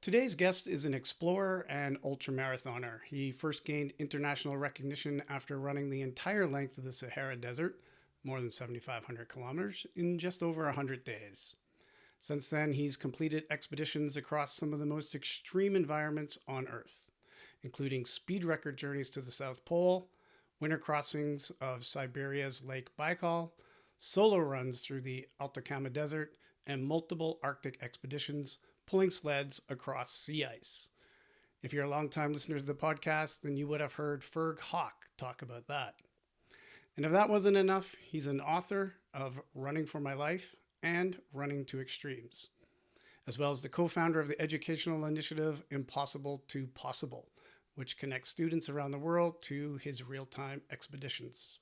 Today's guest is an explorer and ultramarathoner. He first gained international recognition after running the entire length of the Sahara Desert, more than 7,500 kilometers, in just over 100 days. Since then, he's completed expeditions across some of the most extreme environments on Earth, including speed record journeys to the South Pole, winter crossings of Siberia's Lake Baikal, solo runs through the Atacama Desert, and multiple Arctic expeditions pulling sleds across sea ice. If you're a longtime listener to the podcast, then you would have heard Ferg Hawk talk about that. And if that wasn't enough, he's an author of Running for My Life and Running to Extremes, as well as the co-founder of the educational initiative Impossible to Possible, which connects students around the world to his real-time expeditions.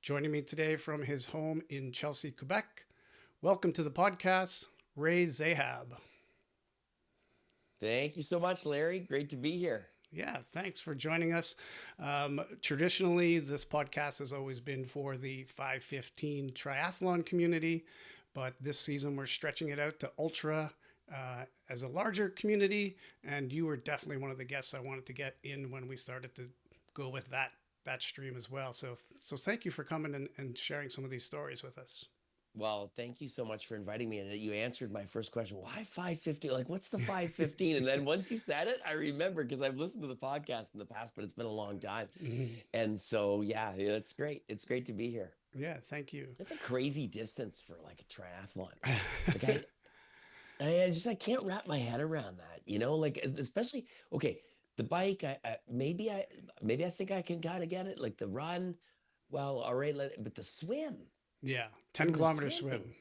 Joining me today from his home in Chelsea, Quebec, welcome to the podcast, Ray Zahab. Thank you so much, Larry. Great to be here. Yeah, thanks for joining us. Traditionally, this podcast has always been for the 515 triathlon community, but this season we're stretching it out to ultra as a larger community. And you were definitely one of the guests I wanted to get in when we started to go with that stream as well. So thank you for coming and sharing some of these stories with us. Well, thank you so much for inviting me. And you answered my first question. Why 515? Like, what's the 515? And then once you said it, I remember because I've listened to the podcast in the past, but it's been a long time. And so, yeah, it's great. It's great to be here. Yeah, thank you. It's a crazy distance for like a triathlon. Like I can't wrap my head around that, like especially, okay, the bike, maybe I think I can kind of get it. Like the run, well, all right, but the swim. Yeah, I 10 mean, the kilometer swim. swimming,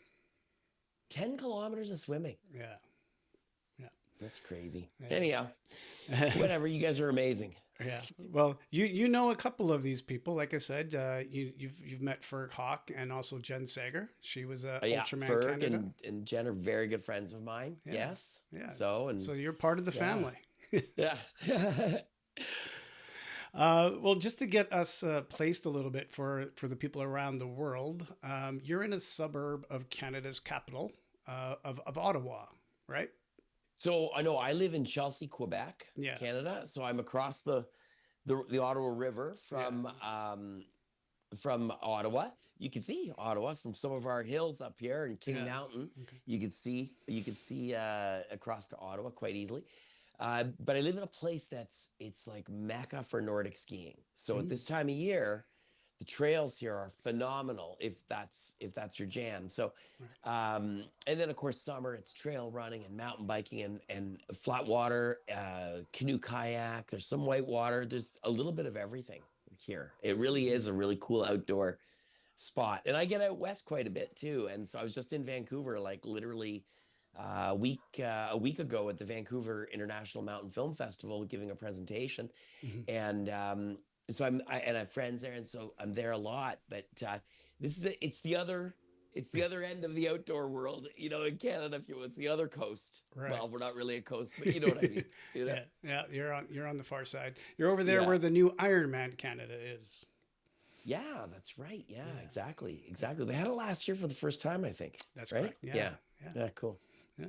10 kilometers of swimming. Yeah, That's crazy. yeah. Anyhow, whatever. You guys are amazing. Yeah. Well, you know a couple of these people. Like I said, you've met Ferg Hawk and also Jen Sager. She was a Yeah, Ultraman Ferg Canada. and Jen are very good friends of mine. Yeah. Yes. Yeah. So, So you're part of the yeah, family. yeah. Well, just to get us placed a little bit for the people around the world, you're in a suburb of Canada's capital, of Ottawa, right? So I know I live in Chelsea, Quebec, Yeah. Canada. So I'm across the Ottawa River from Ottawa. You can see Ottawa from some of our hills up here in King Yeah. Mountain. Okay. You could see across to Ottawa quite easily. But I live in a place it's like Mecca for Nordic skiing. So at this time of year, the trails here are phenomenal if that's your jam. So and then of course summer it's trail running and mountain biking and flat water, canoe kayak. There's some white water. There's a little bit of everything here. It really is a really cool outdoor spot. And I get out west quite a bit too. And so I was just in Vancouver, like literally a week ago at the Vancouver International Mountain Film Festival, giving a presentation, Mm-hmm. and so I have friends there, and so I'm there a lot. But it's the other end of the outdoor world, in Canada. If you will, it's the other coast. Right. Well, we're not really a coast, but you know what I mean. Yeah. Yeah. You're on the far side. You're over there Yeah. where the new Ironman Canada is. Yeah, that's right. Yeah, Yeah. exactly. They had it last year for the first time, I think. That's Right? correct. Yeah. Yeah. Yeah. Yeah, cool. Yeah.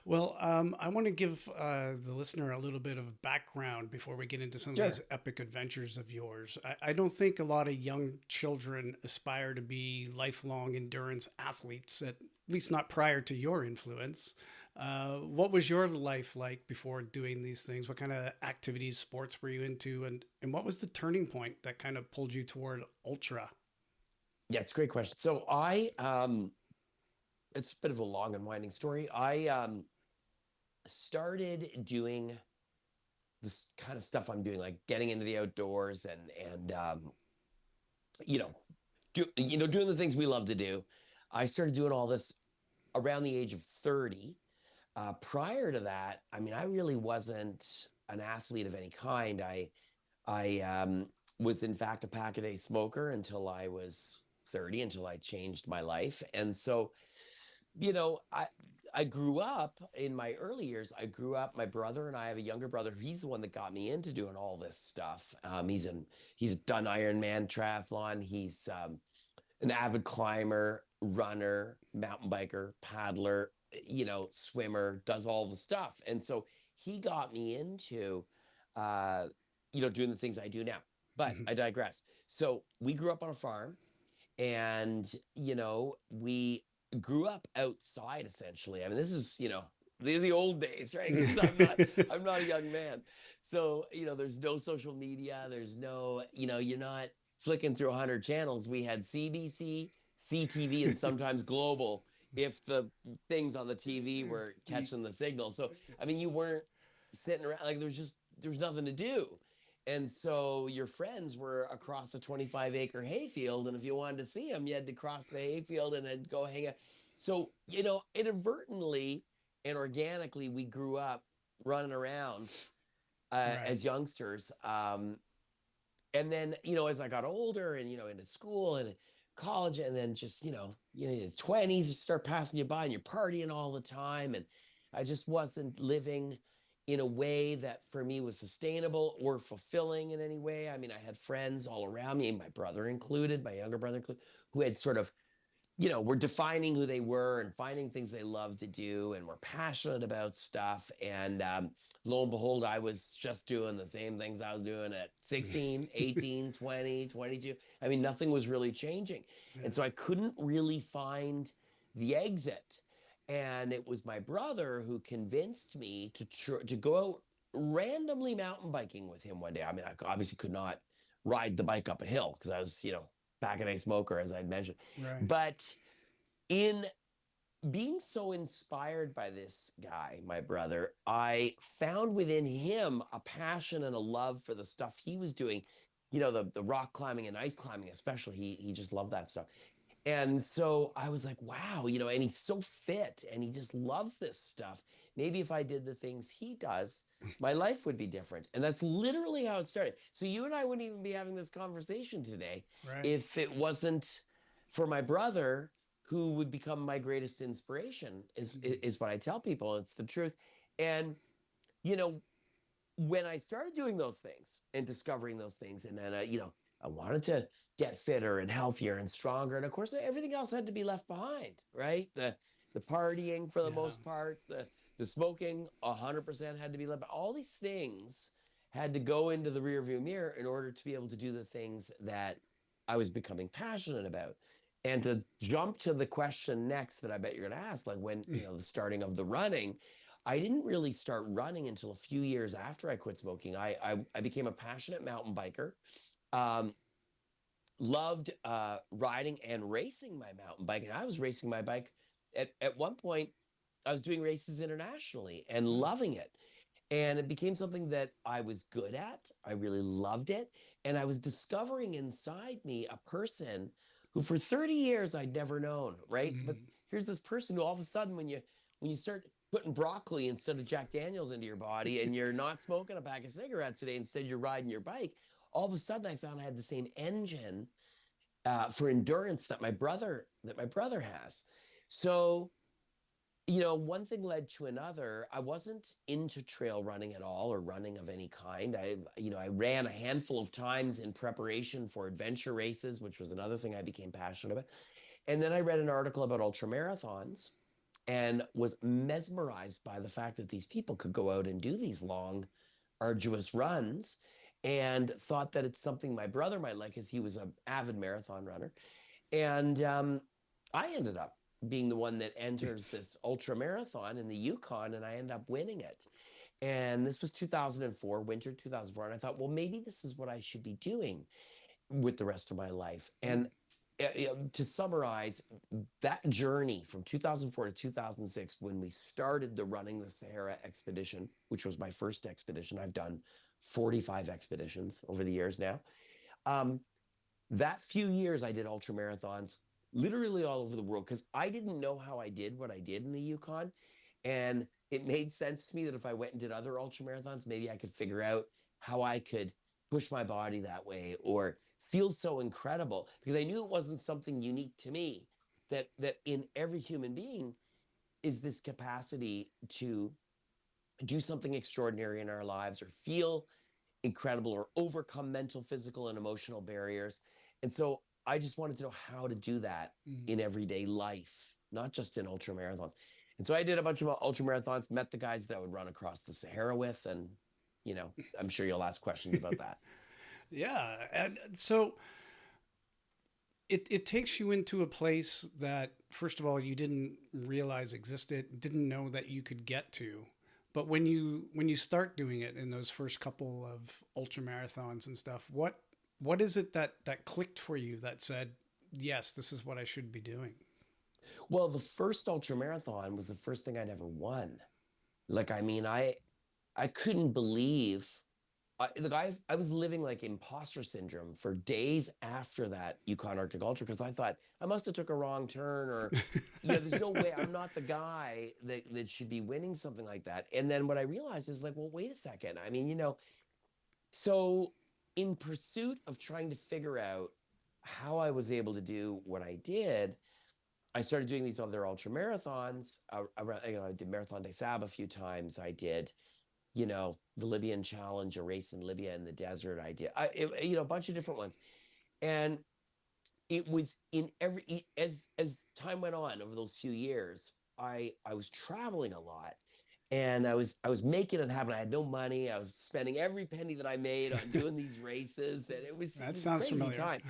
Well, I want to give the listener a little bit of background before we get into some of Sure. these epic adventures of yours. I don't think a lot of young children aspire to be lifelong endurance athletes, at least not prior to your influence. What was your life like before doing these things? What kind of activities, sports were you into? And what was the turning point that kind of pulled you toward ultra? Yeah, it's a great question. So it's a bit of a long and winding story. I started doing this kind of stuff I'm doing, like getting into the outdoors and you know, doing the things we love to do. I started doing all this around the age of 30. Prior to that, I mean, I really wasn't an athlete of any kind. I was in fact a pack-a-day smoker until I was 30, until I changed my life. And so, you know, I grew up in my early years. My brother and I have a younger brother. He's the one that got me into doing all this stuff. He's done Ironman triathlon. He's an avid climber, runner, mountain biker, paddler, swimmer, does all the stuff. And so he got me into, uh, doing the things I do now. But Mhm. I digress. So we grew up on a farm, and we grew up outside essentially. I mean, this is the old days, right? Because I'm not a young man. So there's no social media, there's no, you're not flicking through 100 channels. We had CBC, CTV, and sometimes global, if the things on the TV were Y- catching the signal. So I mean, you weren't sitting around, like there was nothing to do. And so your friends were across a 25-acre hayfield, and if you wanted to see them, you had to cross the hayfield and then go hang out. So inadvertently and organically, we grew up running around right. as youngsters. And then as I got older and into school and college, and then just your 20s start passing you by, and you're partying all the time, and I just wasn't living in a way that for me was sustainable or fulfilling in any way. I mean, I had friends all around me, my brother included, my younger brother included, who had sort of were defining who they were and finding things they loved to do and were passionate about stuff. And lo and behold, I was just doing the same things I was doing at 16, 18, 20, 22. I mean, nothing was really changing. And Yeah. so I couldn't really find the exit. And it was my brother who convinced me to go out randomly mountain biking with him one day. I mean, I obviously could not ride the bike up a hill because I was, back in a smoker, as I'd mentioned. Right. But in being so inspired by this guy, my brother, I found within him a passion and a love for the stuff he was doing. The rock climbing and ice climbing, especially. He just loved that stuff. And so I was like, wow, and he's so fit and he just loves this stuff. Maybe if I did the things he does, my life would be different. And that's literally how it started. So you and I wouldn't even be having this conversation today Right. if it wasn't for my brother, who would become my greatest inspiration, is what I tell people. It's the truth. And, you know, when I started doing those things and discovering those things, and then I wanted to get fitter and healthier and stronger, and of course everything else had to be left behind, right? The partying for the Yeah. most part, the smoking 100% had to be left. All these things had to go into the rearview mirror in order to be able to do the things that I was becoming passionate about. And to jump to the question next that I bet you're going to ask, like when the starting of the running, I didn't really start running until a few years after I quit smoking. I became a passionate mountain biker. Um, Loved riding and racing my mountain bike. And I was racing my bike at one point. I was doing races internationally and loving it. And it became something that I was good at. I really loved it. And I was discovering inside me a person who for 30 years I'd never known, right? But Mhm. here's this person who all of a sudden when you start putting broccoli instead of Jack Daniels into your body, and you're not smoking a pack of cigarettes today, instead you're riding your bike, all of a sudden I found I had the same engine for endurance that my brother has. So one thing led to another. I wasn't into trail running at all, or running of any kind. I ran a handful of times in preparation for adventure races, which was another thing I became passionate about. And then I read an article about ultramarathons and was mesmerized by the fact that these people could go out and do these long, arduous runs, and thought that it's something my brother might like, as he was an avid marathon runner. And I ended up being the one that enters this ultra marathon in the Yukon, and I end up winning it. And this was 2004, winter 2004. And I thought, well, maybe this is what I should be doing with the rest of my life. And to summarize that journey from 2004 to 2006, when we started the Running the Sahara expedition, which was my first expedition, I've done 45 expeditions over the years now. Um, that few years I did ultra marathons literally all over the world, because I didn't know how I did what I did in the Yukon. And it made sense to me that if I went and did other ultra marathons, maybe I could figure out how I could push my body that way or feel so incredible, because I knew it wasn't something unique to me, that in every human being is this capacity to do something extraordinary in our lives, or feel incredible, or overcome mental, physical, and emotional barriers. And so I just wanted to know how to do that Mhm. in everyday life, not just in ultra marathons. And so I did a bunch of ultra marathons, met the guys that I would run across the Sahara with, and I'm sure you'll ask questions about that. Yeah. And so it takes you into a place that, first of all, you didn't realize existed, didn't know that you could get to. But when you start doing it in those first couple of ultra marathons and stuff, what is it that clicked for you that said, yes, this is what I should be doing? Well, the first ultra marathon was the first thing I'd ever won. Like, I mean, I couldn't believe. I was living like imposter syndrome for days after that Yukon Arctic Ultra because I thought I must have took a wrong turn, or there's no way I'm not the guy that should be winning something like that. And then what I realized is like, well, wait a second. I mean, so in pursuit of trying to figure out how I was able to do what I did, I started doing these other ultra marathons. Around, I did Marathon des Sables a few times. I did the Libyan Challenge, a race in Libya in the desert. I did, a bunch of different ones. And it was in as time went on over those few years, I was traveling a lot, and I was making it happen. I had no money. I was spending every penny that I made on doing these races, and it was That a sounds crazy familiar. time.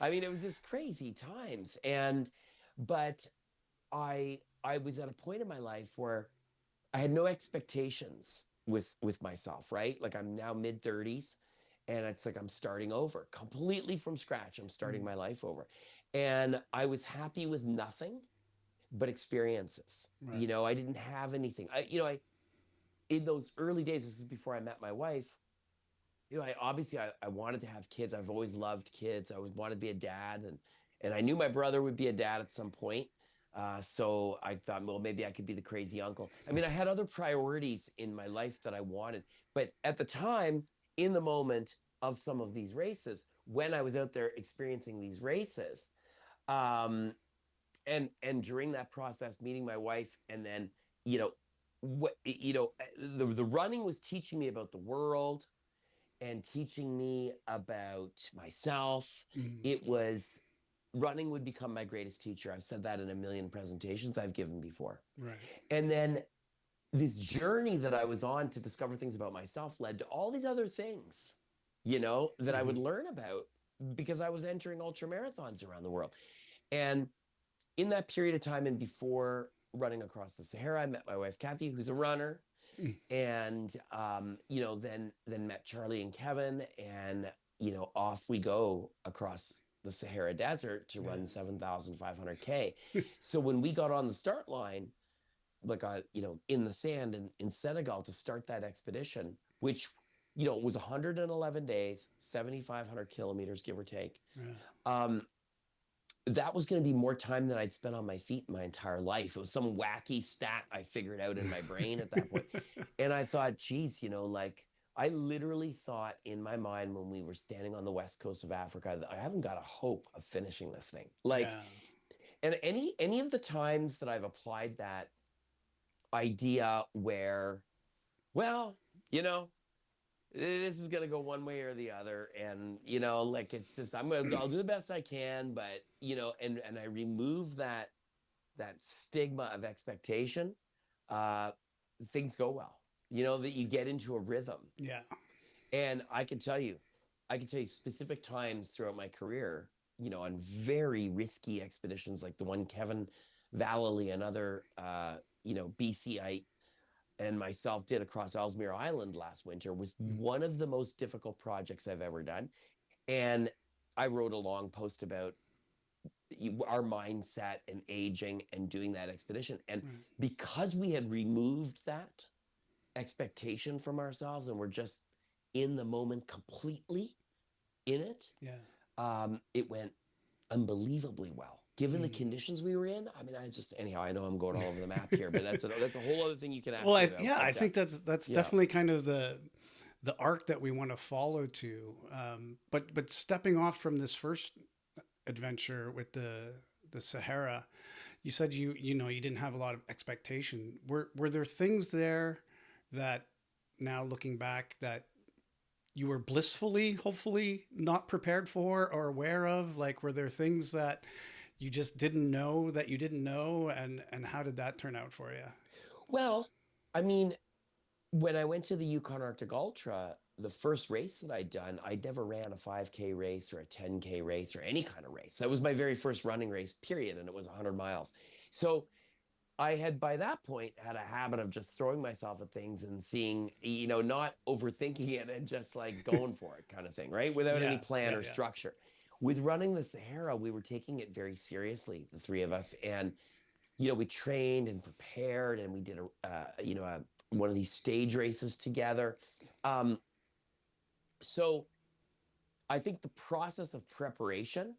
I mean, it was just crazy times. But I was at a point in my life where I had no expectations with myself, right? Like I'm now mid 30s, and it's like I'm starting over completely from scratch. I'm starting Mm, my life over. And I was happy with nothing but experiences. right. I didn't have anything. I in those early days, this is before I met my wife, I wanted to have kids. I've always loved kids. I always wanted to be a dad, and I knew my brother would be a dad at some point. So I thought, well, maybe I could be the crazy uncle. I mean, I had other priorities in my life that I wanted, but at the time, in the moment of some of these races, when I was out there experiencing these races, um, and during that process, meeting my wife, and then you know the running was teaching me about the world and teaching me about myself. Mm, It was Running would become my greatest teacher. I've said that in a million presentations I've given before. right. And then this journey that I was on to discover things about myself led to all these other things, that I Hmm. would learn about because I was entering ultra marathons around the world. And in that period of time and before running across the Sahara, I met my wife, Kathy, who's a runner, Mm, and then met Charlie and Kevin, and off we go across the Sahara Desert to run yeah. 7,500 k. So when we got on the start line, like in the sand in Senegal to start that expedition, which was 111 days, 7,500 kilometers, give or take. Yeah. Um, that was going to be more time than I'd spent on my feet in my entire life. It was some wacky stat I figured out in my brain at that point. And I thought, geez, like I literally thought in my mind when we were standing on the west coast of Africa that I haven't got a hope of finishing this thing. Like, Yeah. and any of the times that I've applied that idea where, well, this is gonna go one way or the other, and like it's just I'll do the best I can, but and I remove that stigma of expectation, uh, things go well. That you get into a rhythm, Yeah. and I can tell you specific times throughout my career, on very risky expeditions like the one Kevin Vallely, another BCite, and myself did across Ellesmere Island last winter, was Mm, one of the most difficult projects I've ever done. And I wrote a long post about our mindset and aging and doing that expedition. And right. because we had removed that expectation from ourselves and we're just in the moment completely in it, Yeah. it went unbelievably well. Given the Mm. conditions we were in, I mean, anyhow, I know I'm going all over the map here, but that's a whole other thing you can Well, ask me about. I But think that's yeah, definitely kind of the arc that we want to follow to. But stepping off from this first adventure with the Sahara, you said you didn't have a lot of expectation. Were there things there that now looking back that you were blissfully, hopefully, not prepared for or aware of? Like, were there things that you just didn't know that you didn't know, and how did that turn out for you? Well, I mean, when I went to the Yukon Arctic Ultra, the first race that I'd done, I'd never ran a 5K race or a 10K race or any kind of race. That was my very first running race, period. And it was 100 miles. So I had by that point had a habit of just throwing myself at things and seeing, not overthinking it and just like going for it kind of thing, right? Without any Yeah, plan yeah, or yeah. structure. With running the Sahara, we were taking it very seriously, the three of us. And we trained and prepared, and we did one of these stage races together. Um, so I think the process of preparation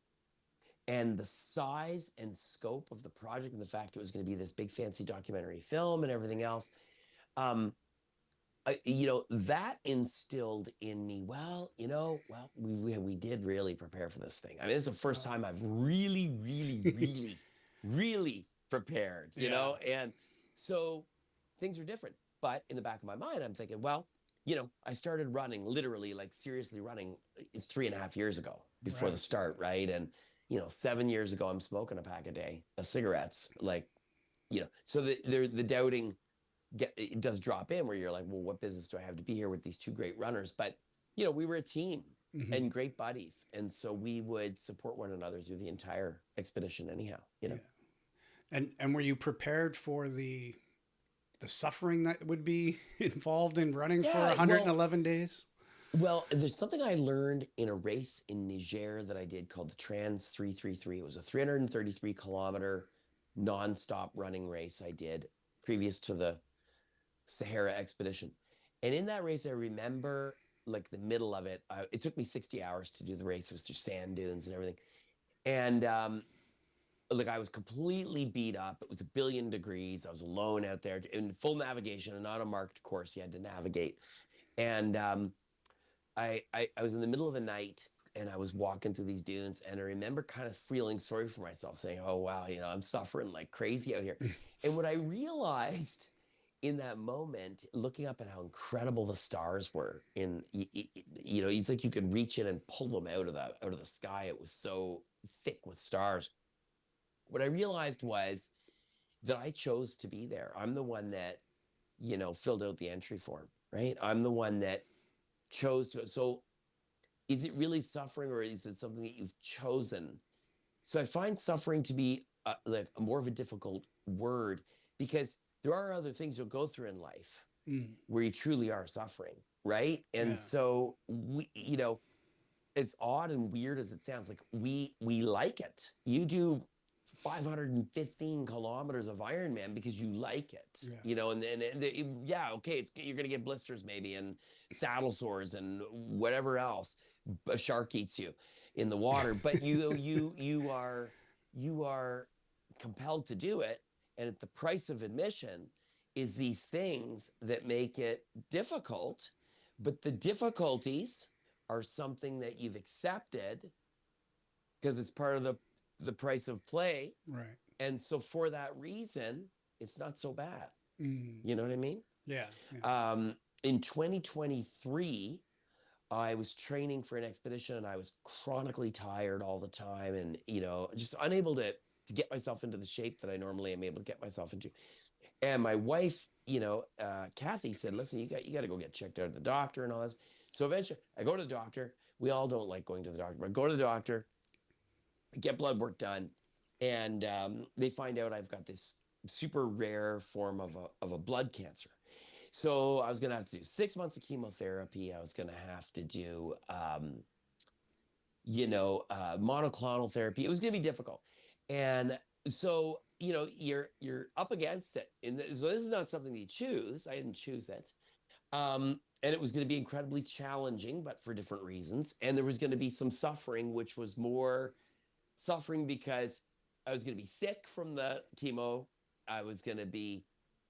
and the size and scope of the project, and the fact it was going to be this big fancy documentary film and everything else, um, that instilled in me, we did really prepare for this thing. I mean, this is the first Uh, time I've really, really, really, really prepared, yeah, and so things are different. But in the back of my mind, I'm thinking, well, I started running, literally, like seriously running, it's 3.5 years ago before the right. start, right? And 7 years ago, I'm smoking a pack a day of cigarettes, like, so the doubting it does drop in, where you're like, well, what business do I have to be here with these two great runners? But we were a team Hmm. and great buddies, and so we would support one another through the entire expedition anyhow. Yeah. And were you prepared for the suffering that would be involved in running for Yeah, well, 111 days? there's something I learned in a race in Niger that I did called the Trans 333. It was a 333-kilometer nonstop running race I did previous to the Sahara expedition. And in that race, I remember like the middle of it. It took me 60 hours to do the race. It was through sand dunes and everything. And like, I was completely beat up. It was 1 billion degrees. I was alone out there in full navigation and not a marked course. You had to navigate. And I was in the middle of the night, and I was walking through these dunes, and I remember kind of feeling sorry for myself, saying, "Oh wow, I'm suffering like crazy out here." And what I realized in that moment, looking up at how incredible the stars were, it's like you could reach in and pull them out of the sky. It was so thick with stars. What I realized was that I chose to be there. I'm the one that filled out the entry form, right? I'm the one that chose to. So is it really suffering, or is it something that you've chosen? So I find suffering to be like more of a difficult word, because there are other things you'll go through in life Mm, where you truly are suffering, right? And yeah, so as odd and weird as it sounds, like we like it. You do 515 kilometers of Ironman because you like it, yeah. yeah, okay, you're gonna get blisters maybe and saddle sores and whatever else. A shark eats you in the water, but you are compelled to do it, and at the price of admission is these things that make it difficult. But the difficulties are something that you've accepted because it's part of the price of play. Right. And so for that reason, it's not so bad. Mm, You know what I mean? yeah, yeah. In 2023, I was training for an expedition, and I was chronically tired all the time, and just unable to get myself into the shape that I normally am able to get myself into. And my wife, Kathy, said, "Listen, you got to go get checked out at the doctor and all this." So eventually, I go to the doctor. We all don't like going to the doctor, but I go to the doctor, get blood work done, and they find out I've got this super rare form of a blood cancer. So I was going to have to do 6 months of chemotherapy. I was going to have to do, monoclonal therapy. It was going to be difficult. And so, you're up against it. So this is not something that you choose. I didn't choose that. And it was going to be incredibly challenging, but for different reasons. And there was going to be some suffering, which was more suffering because I was going to be sick from the chemo. I was going to be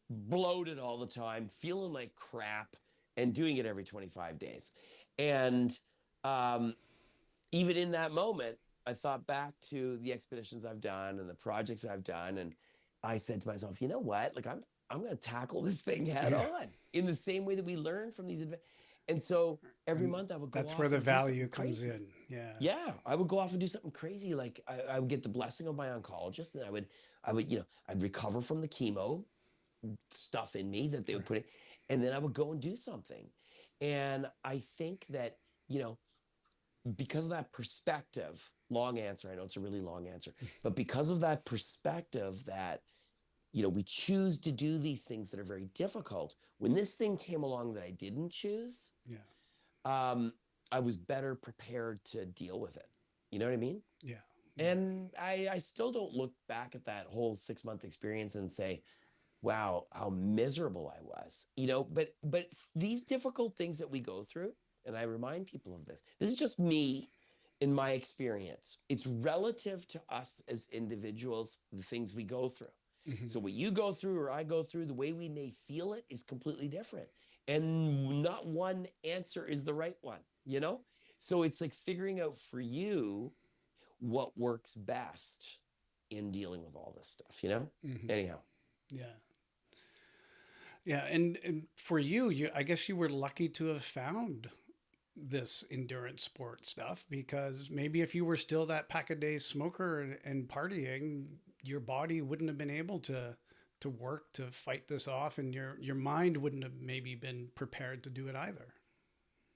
bloated all the time, feeling like crap, and doing it every 25 days. And um, even in that moment, I thought back to the expeditions I've done and the projects I've done, and I said to myself, you know what? Like, I'm going to tackle this thing head Yeah. on in the same way that we learn from these. And so every And month I would go that's where off the and do value something comes crazy. in. Yeah. Yeah, I would go off and do something crazy. Like I would get the blessing of my oncologist, and I would, I'd recover from the chemo stuff in me that they would Right. put in, and then I would go and do something. And I think that, you know, because of that perspective, long answer, I know it's a really long answer, but because of that perspective that, we choose to do these things that are very difficult. When this thing came along that I didn't choose, Yeah. um, I was better prepared to deal with it. You know what I mean? Yeah. Yeah. And I still don't look back at that whole 6 month experience and say, wow, how miserable I was. But these difficult things that we go through, and I remind people of this. This is just me in my experience. It's relative to us as individuals, the things we go through. Hmm. So what you go through or I go through, the way we may feel it is completely different. And not one answer is the right one. So it's like figuring out for you what works best in dealing with all this stuff. Hmm. Anyhow. Yeah. Yeah. And for you, I guess you were lucky to have found this endurance sport stuff, because maybe if you were still that pack a day smoker and partying, your body wouldn't have been able to work to fight this off, and your mind wouldn't have maybe been prepared to do it either.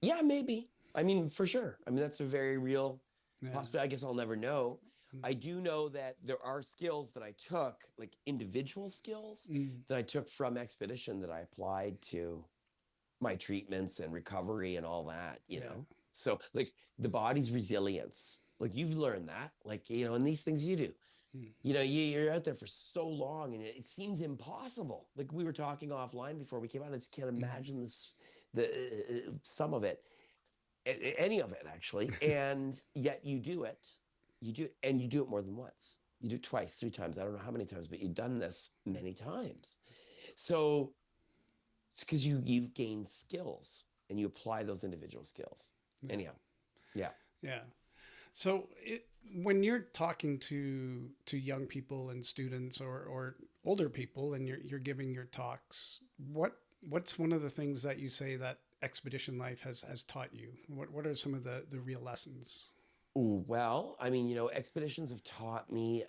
Yeah, maybe. I mean, for sure. I mean, that's a very real Yeah. possibility. I guess I'll never know. I do know that there are skills that I took, like individual skills Mm, that I took from expedition that I applied to my treatments and recovery and all that. yeah. So, like the body's resilience, like you've learned that, like, and these things you do. Mm, You're out there for so long and it seems impossible. Like we were talking offline before we came out, I just can't mm, imagine this, the some of it, any of it actually. And yet and you do it more than once. You do it twice, 3 times. I don't know how many times, but you've done this many times. So it's because you've gained skills and you apply those individual skills. yeah. Anyhow, yeah. Yeah. So when you're talking to young people and students, or older people, and you're giving your talks, what's one of the things that you say that expedition life has taught you? What are some of the real lessons? Ooh, well, I mean, expeditions have taught me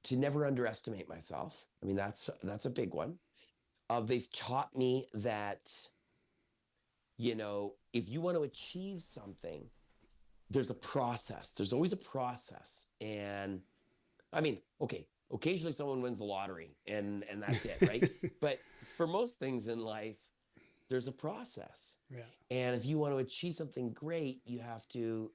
to never underestimate myself. I mean, that's a big one. They've taught me that, if you want to achieve something, there's a process. There's always a process. And I mean, okay, occasionally someone wins the lottery and that's it, right? But for most things in life, there's a process. Yeah. And if you want to achieve something great, you have to,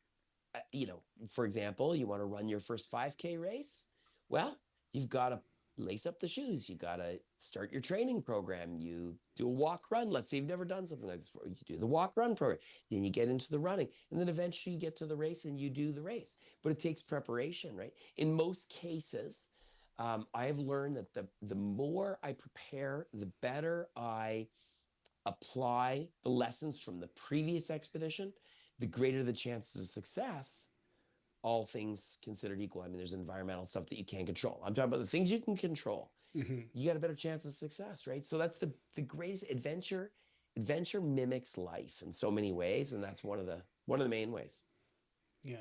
for example, you want to run your first 5K race. Well, you've got to lace up the shoes. You got to start your training program. You do a walk run. Let's say you've never done something like this before. You do the walk run program. Then you get into the running. And then eventually you get to the race and you do the race. But it takes preparation, right? In most cases, I have learned that the more I prepare, the better I apply the lessons from the previous expedition, the greater the chances of success, all things considered equal. I mean, there's environmental stuff that you can't control. I'm talking about the things you can control. Hmm. You got a better chance of success, right? So that's the greatest adventure. Adventure mimics life in so many ways, and that's one of the main ways. Yeah.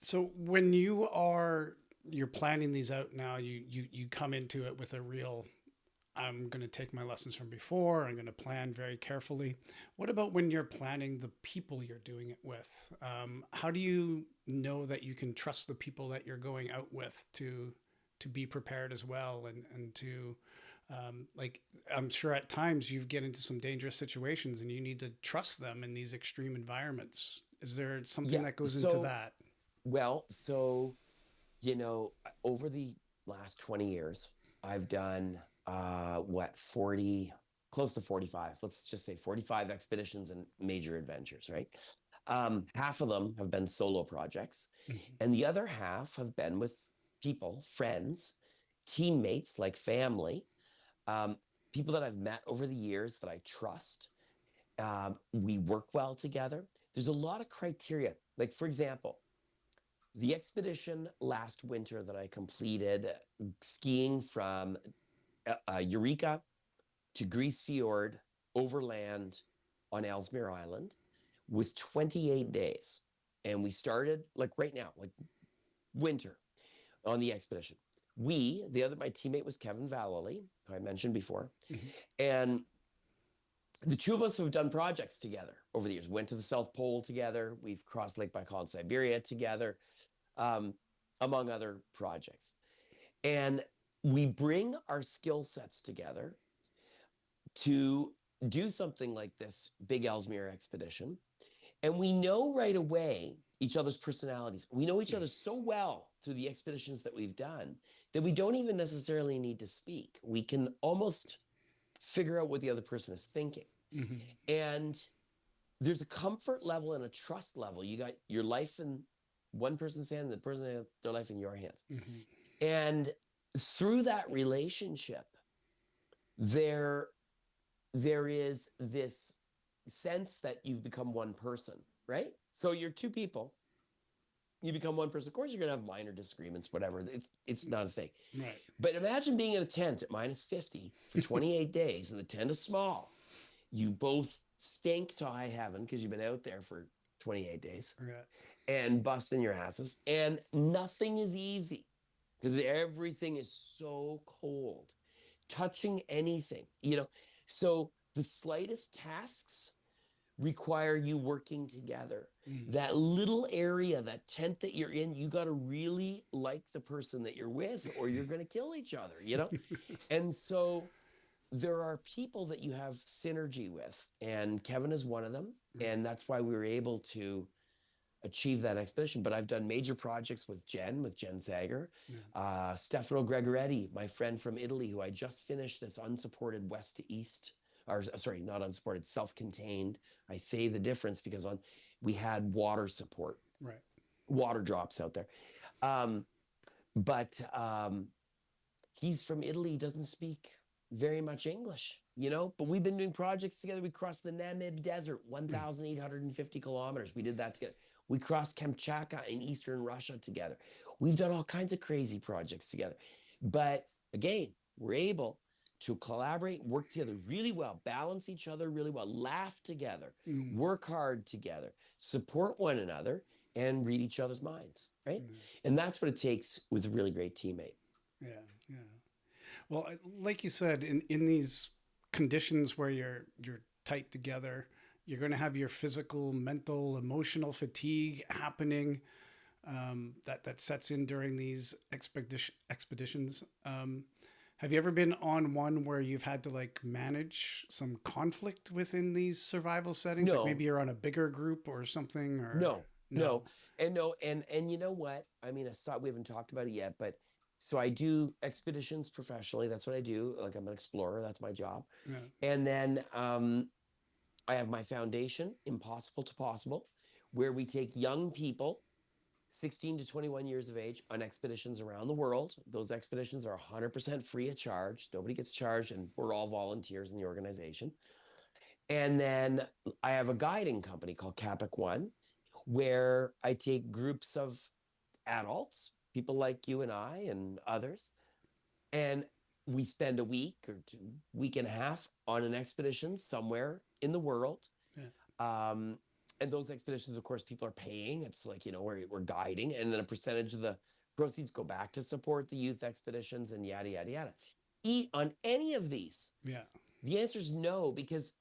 So when you're planning these out now, you come into it with a real, I'm going to take my lessons from before. I'm going to plan very carefully. What about when you're planning the people you're doing it with? How do you know that you can trust the people that you're going out with to be prepared as well, and to like, I'm sure at times you get into some dangerous situations and you need to trust them in these extreme environments. Is there something Yeah. that goes into So, that? well, so, you know, over the last 20 years, I've done what 40, close to 45, let's just say 45 expeditions and major adventures, right? Half of them have been solo projects, Mhm. and the other half have been with people, friends, teammates, like family, um, people that I've met over the years that I trust. We work well together. There's a lot of criteria. Like, for example, the expedition last winter that I completed, skiing from Eureka to Grease Fjord overland on Ellesmere Island was 28 days. And we started like right now, like winter on the expedition. My teammate was Kevin Vallely, who I mentioned before. Mm-hmm. And the two of us have done projects together over the years. Went to the South Pole together. We've crossed Lake Baikal in Siberia together, um, among other projects. And we bring our skill sets together to do something like this big Ellesmere expedition. And we know right away each other's personalities. We know each other so well through the expeditions that we've done that we don't even necessarily need to speak. We can almost figure out what the other person is thinking. Mm-hmm. And there's a comfort level and a trust level. You got your life in one person's hand, the person their life in your hands. Mm-hmm. And through that relationship, there is this sense that you've become one person, right? So you're two people, you become one person. Of course, you're gonna have minor disagreements, whatever. It's not a thing. Right. But imagine being in a tent at -50 for 28 days, and the tent is small. You both stink to high heaven because you've been out there for 28 days Yeah. and busting your asses, and nothing is easy because everything is so cold. Touching anything, so the slightest tasks require you working together. Mm. That little area, that tent that you're in, you got to really like the person that you're with, or you're going to kill each other. And so there are people that you have synergy with, and Kevin is one of them. And that's why we were able to achieve that expedition. But I've done major projects with Jen Sager, Yeah. Stefano Gregoretti, my friend from Italy, who I just finished this unsupported west to east, or sorry, not unsupported, self-contained. I say the difference because we had water support, Right. water drops out there. Um, but he's from Italy. He doesn't speak very much English, but we've been doing projects together. We crossed the Namib Desert, 1,850 kilometers. We did that together. We crossed Kamchatka in eastern Russia together. We've done all kinds of crazy projects together. But again, we're able to collaborate, work together really well, balance each other really well, laugh together, Mm. work hard together, support one another, and read each other's minds, right? Yeah. And that's what it takes with a really great teammate. Yeah. Yeah. Well, like you said, in these conditions where you're tight together, you're going to have your physical, mental, emotional fatigue happening. That sets in during these expeditions. Have you ever been on one where you've had to like manage some conflict within these survival settings? Like No, maybe you're on a bigger group or something, or no, no? no, and no, and you know what? I mean, we haven't talked about it yet, but so I do expeditions professionally. That's what I do. Like I'm an explorer. That's my job. Yeah. And then I have my foundation, Impossible to Possible, where we take young people, 16 to 21 years of age, on expeditions around the world. Those expeditions are 100% free of charge. Nobody gets charged, and we're all volunteers in the organization. And then I have a guiding company called Capic One, where I take groups of adults, people like you and I and others, and we spend a week or week and a half on an expedition somewhere in the world. Yeah. Um, and those expeditions, of course, people are paying. It's like, we're guiding, and then a percentage of the proceeds go back to support the youth expeditions and yada, yada, yada. On any of these, Yeah. the answer is no, because,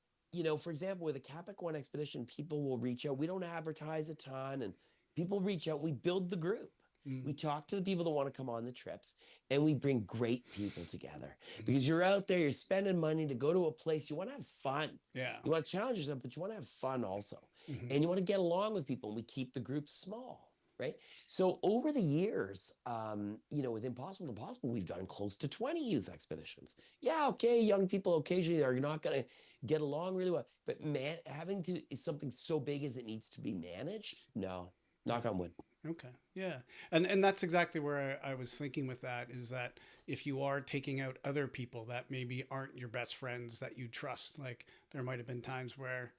for example, with a Capic One expedition, people will reach out. We don't advertise a ton, and people reach out. We build the group. Mm. We talk to the people that want to come on the trips, and we bring great people together because you're out there, you're spending money to go to a place. You want to have fun. Yeah. You want to challenge yourself, but you want to have fun also. Mm-hmm. And you want to get along with people, and we keep the group small. Right. So over the years, with Impossible to Possible, we've done close to 20 youth expeditions. Yeah, okay, young people occasionally are not going to get along really well, but having to something so big as it needs to be managed, no, knock on wood. Okay. Yeah. And that's exactly where I was thinking with that, is that if you are taking out other people that maybe aren't your best friends that you trust, like there might have been times where,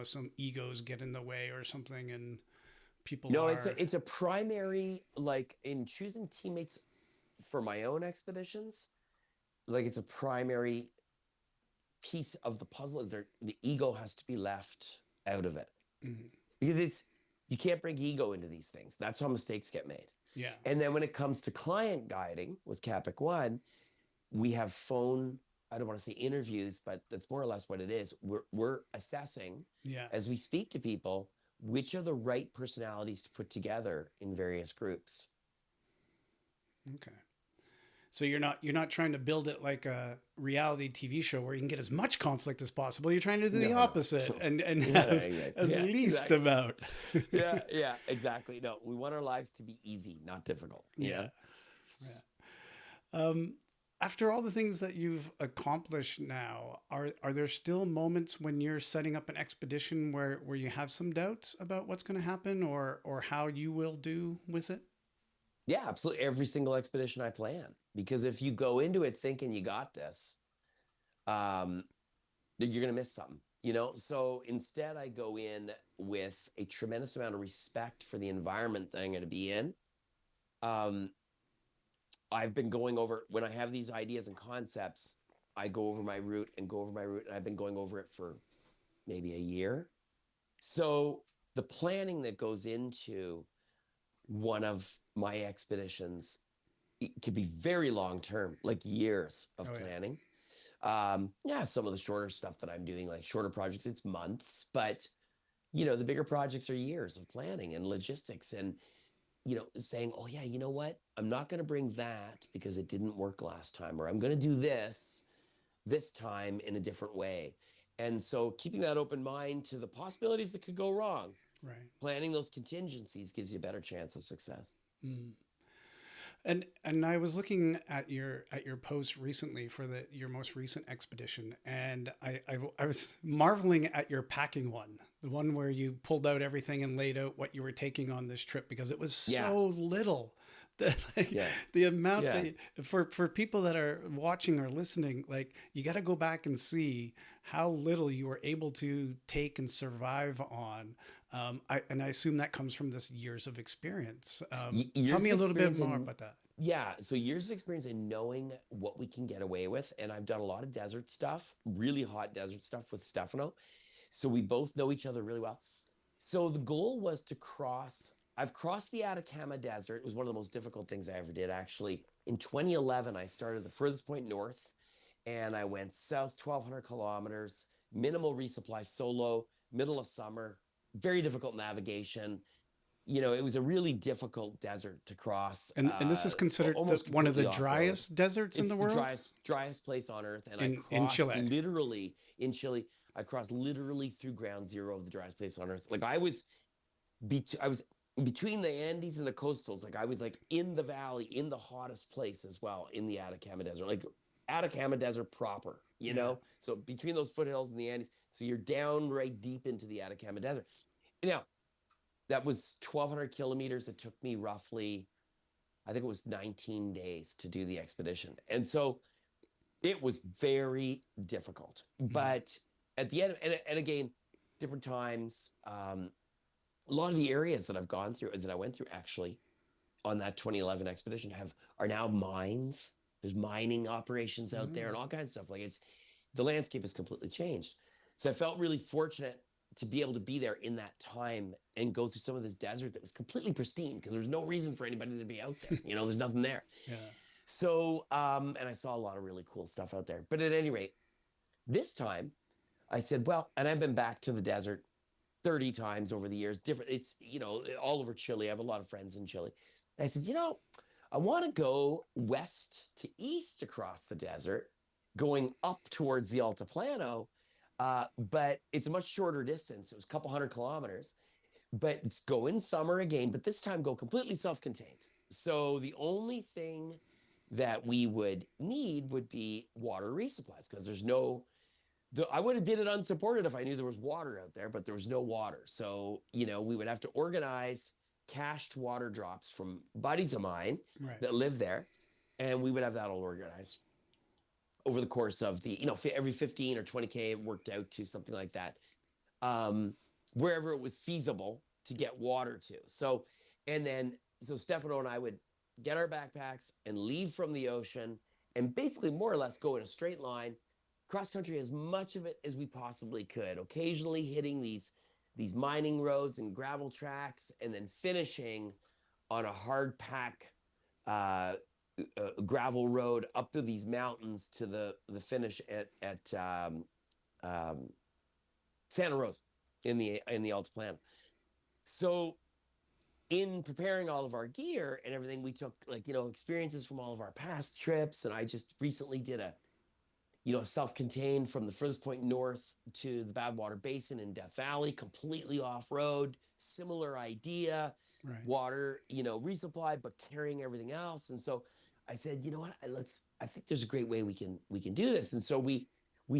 some egos get in the way or something, and people No, are. it's a primary, like in choosing teammates for my own expeditions, like it's a primary piece of the puzzle is the ego has to be left out of it, Mhm. because you can't bring ego into these things. That's how mistakes get made. Yeah. And then when it comes to client guiding with Capic One, we have phone, I don't want to say interviews, but that's more or less what it is. We're assessing Yeah. as we speak to people which are the right personalities to put together in various groups. Okay. So you're not trying to build it like a reality TV show where you can get as much conflict as possible. You're trying to do the No, no. opposite and Yeah, have exactly. at Yeah, least exactly. amount. Yeah, exactly. No, we want our lives to be easy, not difficult, you Yeah. know? Yeah. Um, After all the things that you've accomplished now, are there still moments when you're setting up an expedition where you have some doubts about what's going to happen or how you will do with it? Yeah, absolutely. Every single expedition I plan, because if you go into it thinking you got this, um, you're going to miss something, you know? So instead, I go in with a tremendous amount of respect for the environment that I'm going to be in. Um, I've been going over, when I have these ideas and concepts, I go over my route and go over my route, and I've been going over it for maybe a year. So the planning that goes into one of my expeditions, it could be very long term, like years of Oh yeah. planning. Yeah, some of the shorter stuff that I'm doing, like shorter projects, it's months, but the bigger projects are years of planning and logistics, and saying, oh yeah, you know what, I'm not going to bring that because it didn't work last time, or I'm going to do this time in a different way. And so keeping that open mind to the possibilities that could go wrong, Right. planning those contingencies gives you a better chance of success. Mm. And I was looking at your post recently for your most recent expedition, and I was marveling at your packing one, the one where you pulled out everything and laid out what you were taking on this trip because it was Yeah, so little. That like yeah, the amount yeah. that for people that are watching or listening, like you got to go back and see how little you were able to take and survive on. And I assume that comes from this years of experience. Tell Years me of a little bit experience more in about that. Yeah, so years of experience in knowing what we can get away with. And I've done a lot of desert stuff, really hot desert stuff with Stefano. So we both know each other really well. So the goal was to I've crossed the Atacama Desert. It was one of the most difficult things I ever did, actually. In 2011, I started the furthest point north, and I went south 1,200 kilometers, minimal resupply, solo, middle of summer, very difficult navigation. It was a really difficult desert to cross, And this is considered almost one of the completely off road. driest deserts in the It's the world driest place on earth, and I in crossed Chile. literally in Chile. I crossed literally through ground zero of the driest place on earth. Like I was between the Andes and the coastals. Like I was like in the valley, in the hottest place as well, in the Atacama Desert, like Atacama Desert proper. Yeah. So between those foothills and the Andes, so you're down right deep into the Atacama Desert. Now that was 1,200 kilometers. It took me roughly, I think it was 19 days to do the expedition. And so it was very difficult. Mm. But at the end, and again, different times, a lot of the areas that I've gone through, that I went through actually on that 2011 expedition are now mines. There's mining operations out there and Oh. all kinds of stuff. Like the landscape has completely changed. So I felt really fortunate to be able to be there in that time and go through some of this desert that was completely pristine because there's no reason for anybody to be out there. There's nothing there. Yeah. So, and I saw a lot of really cool stuff out there. But at any rate, this time I said, well, and I've been back to the desert 30 times over the years, different, it's, all over Chile. I have a lot of friends in Chile. I said, I want to go west to east across the desert, going up towards the Altiplano, but it's a much shorter distance. It was a couple hundred kilometers, but it's go in summer again, but this time go completely self-contained. So the only thing that we would need would be water resupplies because I would have did it unsupported if I knew there was water out there, but there was no water. So, we would have to organize cached water drops from buddies of mine Right. that live there. And we would have that all organized over the course of every 15 or 20K, it worked out to something like that. Wherever it was feasible to get water to. So Stefano and I would get our backpacks and leave from the ocean and basically more or less go in a straight line cross country as much of it as we possibly could, occasionally hitting these mining roads and gravel tracks, and then finishing on a hard pack uh, gravel road up to these mountains to the finish at um, Santa Rosa in the Altiplano. So in preparing all of our gear and everything, we took experiences from all of our past trips, and I just recently did a self-contained from the furthest point north to the Badwater Basin in Death Valley, completely off-road, similar idea, Right. water, resupply, but carrying everything else. And so I said, you know what, I think there's a great way we can do this. And so we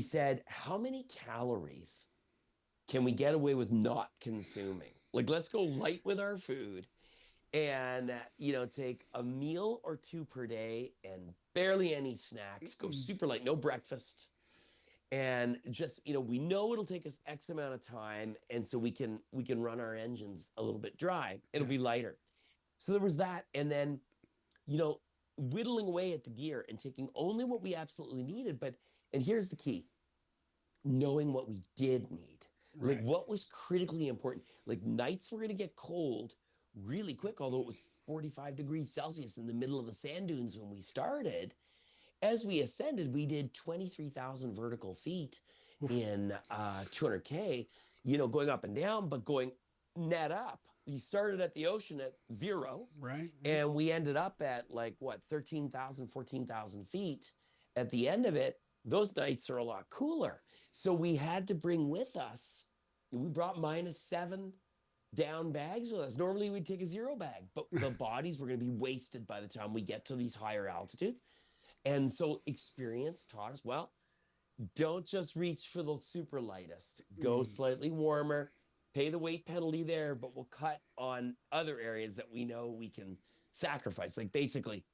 said, how many calories can we get away with not consuming? Like, let's go light with our food and take a meal or two per day and barely any snacks, go super light, no breakfast, and just we know it'll take us X amount of time, and so we can run our engines a little bit dry, it'll Yeah. be lighter. So there was that, and then whittling away at the gear and taking only what we absolutely needed. But and here's the key: knowing what we did need, like Right. what was critically important. Like, nights were going to get cold really quick, although it was 45 degrees Celsius in the middle of the sand dunes when we started. As we ascended, we did 23,000 vertical feet Oof. in 200K, going up and down, but going net up. You started at the ocean at 0, Right. and we ended up at like what, 13,000, 14,000 feet at the end of it. Those nights are a lot cooler. So we had to bring with us, we brought -7 down bags with us. Normally we'd take a 0 bag, but the bodies were going to be wasted by the time we get to these higher altitudes. And so experience taught us, well, don't just reach for the super lightest. Go Mm. slightly warmer, pay the weight penalty there, but we'll cut on other areas that we know we can sacrifice. Like, basically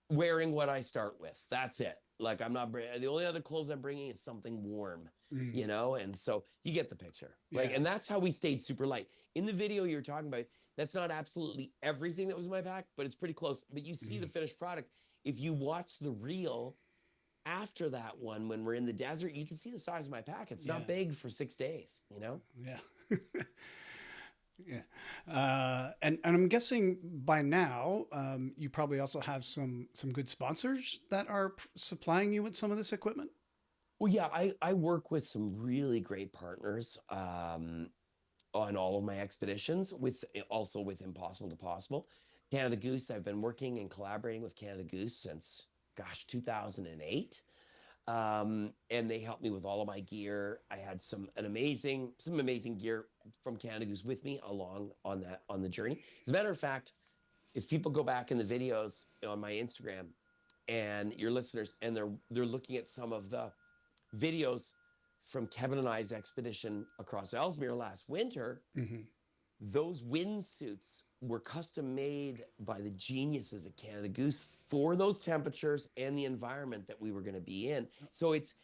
wearing what I start with. That's it. Like, I'm not, the only other clothes I'm bringing is something warm, Mm. and so you get the picture. Like, Yeah. and that's how we stayed super light. In the video you're talking about, that's not absolutely everything that was in my pack, but it's pretty close. But you see the finished product. If you watch the reel after that one, when we're in the desert, you can see the size of my pack. It's Yeah. not big for 6 days. Yeah. Yeah. And I'm guessing by now, you probably also have some good sponsors that are supplying you with some of this equipment. Well, yeah, I work with some really great partners on all of my expeditions, with also with Impossible to Possible. Canada Goose, I've been working and collaborating with Canada Goose since, gosh, 2008. And they helped me with all of my gear. I had some amazing gear from Canada Goose with me along on the journey. As a matter of fact, if people go back in the videos on my Instagram and your listeners, and they're looking at some of the videos from Kevin and I's expedition across Ellesmere last winter, Mm-hmm. those windsuits were custom made by the geniuses at Canada Goose for those temperatures and the environment that we were going to be in. So it's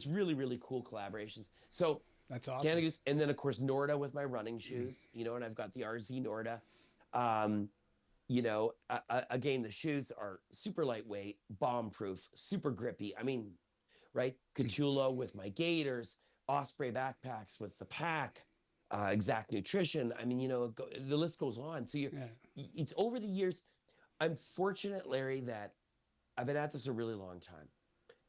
really, really cool collaborations. So That's Canada awesome. Goose, and then of course Norda with my running shoes, and I've got the RZ Norda. Um, again, the shoes are super lightweight, bomb proof, super grippy. I mean, right? Cthulhu with my gaiters, Osprey backpacks with the pack, Exact Nutrition. I mean, the list goes on. So Yeah. it's over the years. I'm fortunate, Larry, that I've been at this a really long time.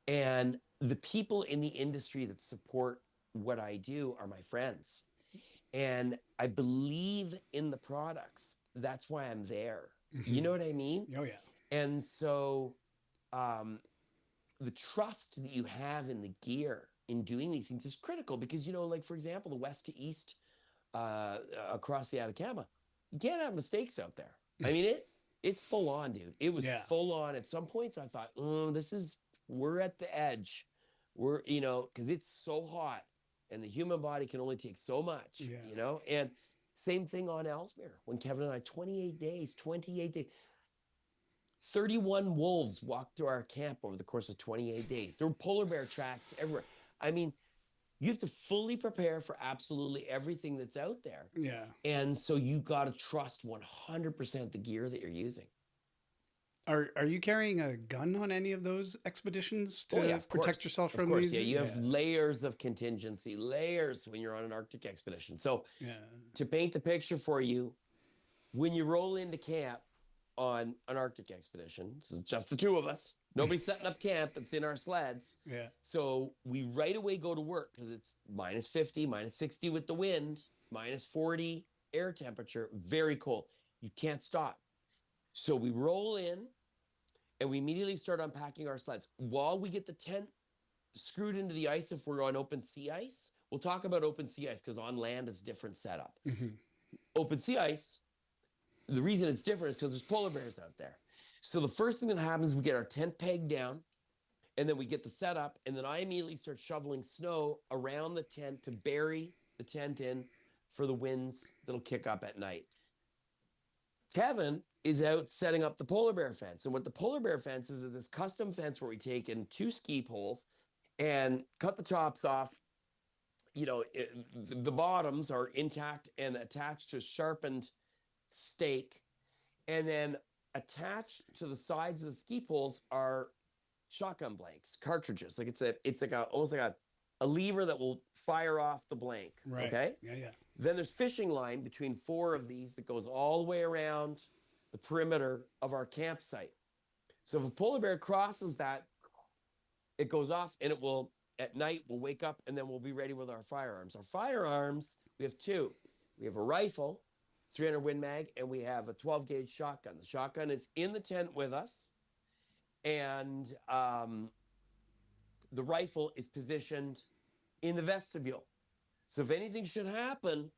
And the people in the industry that support what I do are my friends. And I believe in the products. That's why I'm there. You Mm-hmm. know what I mean? Oh yeah. And so um, the trust that you have in the gear in doing these things is critical, because like, for example, the west to east across the Atacama, you can't have mistakes out there. I mean, it's full on, dude. It was Yeah. full on. At some points I thought, we're at the edge. We're, because it's so hot and the human body can only take so much, Yeah. and same thing on Ellesmere when Kevin and I, 28 days, 31 wolves walked through our camp over the course of 28 days. There were polar bear tracks everywhere. I mean, you have to fully prepare for absolutely everything that's out there. Yeah. And so you got to trust 100% the gear that you're using. Are you carrying a gun on any of those expeditions Oh yeah, to of protect course. yourself Of from course. these? Yeah, you have Yeah, layers of contingency, layers when you're on an Arctic expedition. So yeah, to paint the picture for you, when you roll into camp on an Arctic expedition, this is just the two of us. Nobody's setting up camp. It's in our sleds. yeah. So we right away go to work because it's minus 50, minus 60 with the wind, minus 40 air temperature, very cold. You can't stop. So we roll in and we immediately start unpacking our sleds. While we get the tent screwed into the ice, if we're on open sea ice, we'll talk about open sea ice because on land it's a different setup. Hmm. Open sea ice, the reason it's different is because there's polar bears out there. So the first thing that happens is we get our tent pegged down and then we get the setup. And then I immediately start shoveling snow around the tent to bury the tent in for the winds that'll kick up at night. Kevin is out setting up the polar bear fence. And what the polar bear fence is this custom fence where we take in 2 ski poles and cut the tops off. The bottoms are intact and attached to a sharpened stake. And then attached to the sides of the ski poles are shotgun blanks, cartridges. Like it's like almost like a lever that will fire off the blank. Right. Okay. Yeah, yeah. Then there's fishing line between 4 of these that goes all the way around the perimeter of our campsite. So if a polar bear crosses that, it goes off and it will, at night, we'll wake up and then we'll be ready with our firearms. Our firearms, we have 2. We have a rifle, 300 Win Mag, and we have a 12 gauge shotgun. The shotgun is in the tent with us. And the rifle is positioned in the vestibule. So if anything should happen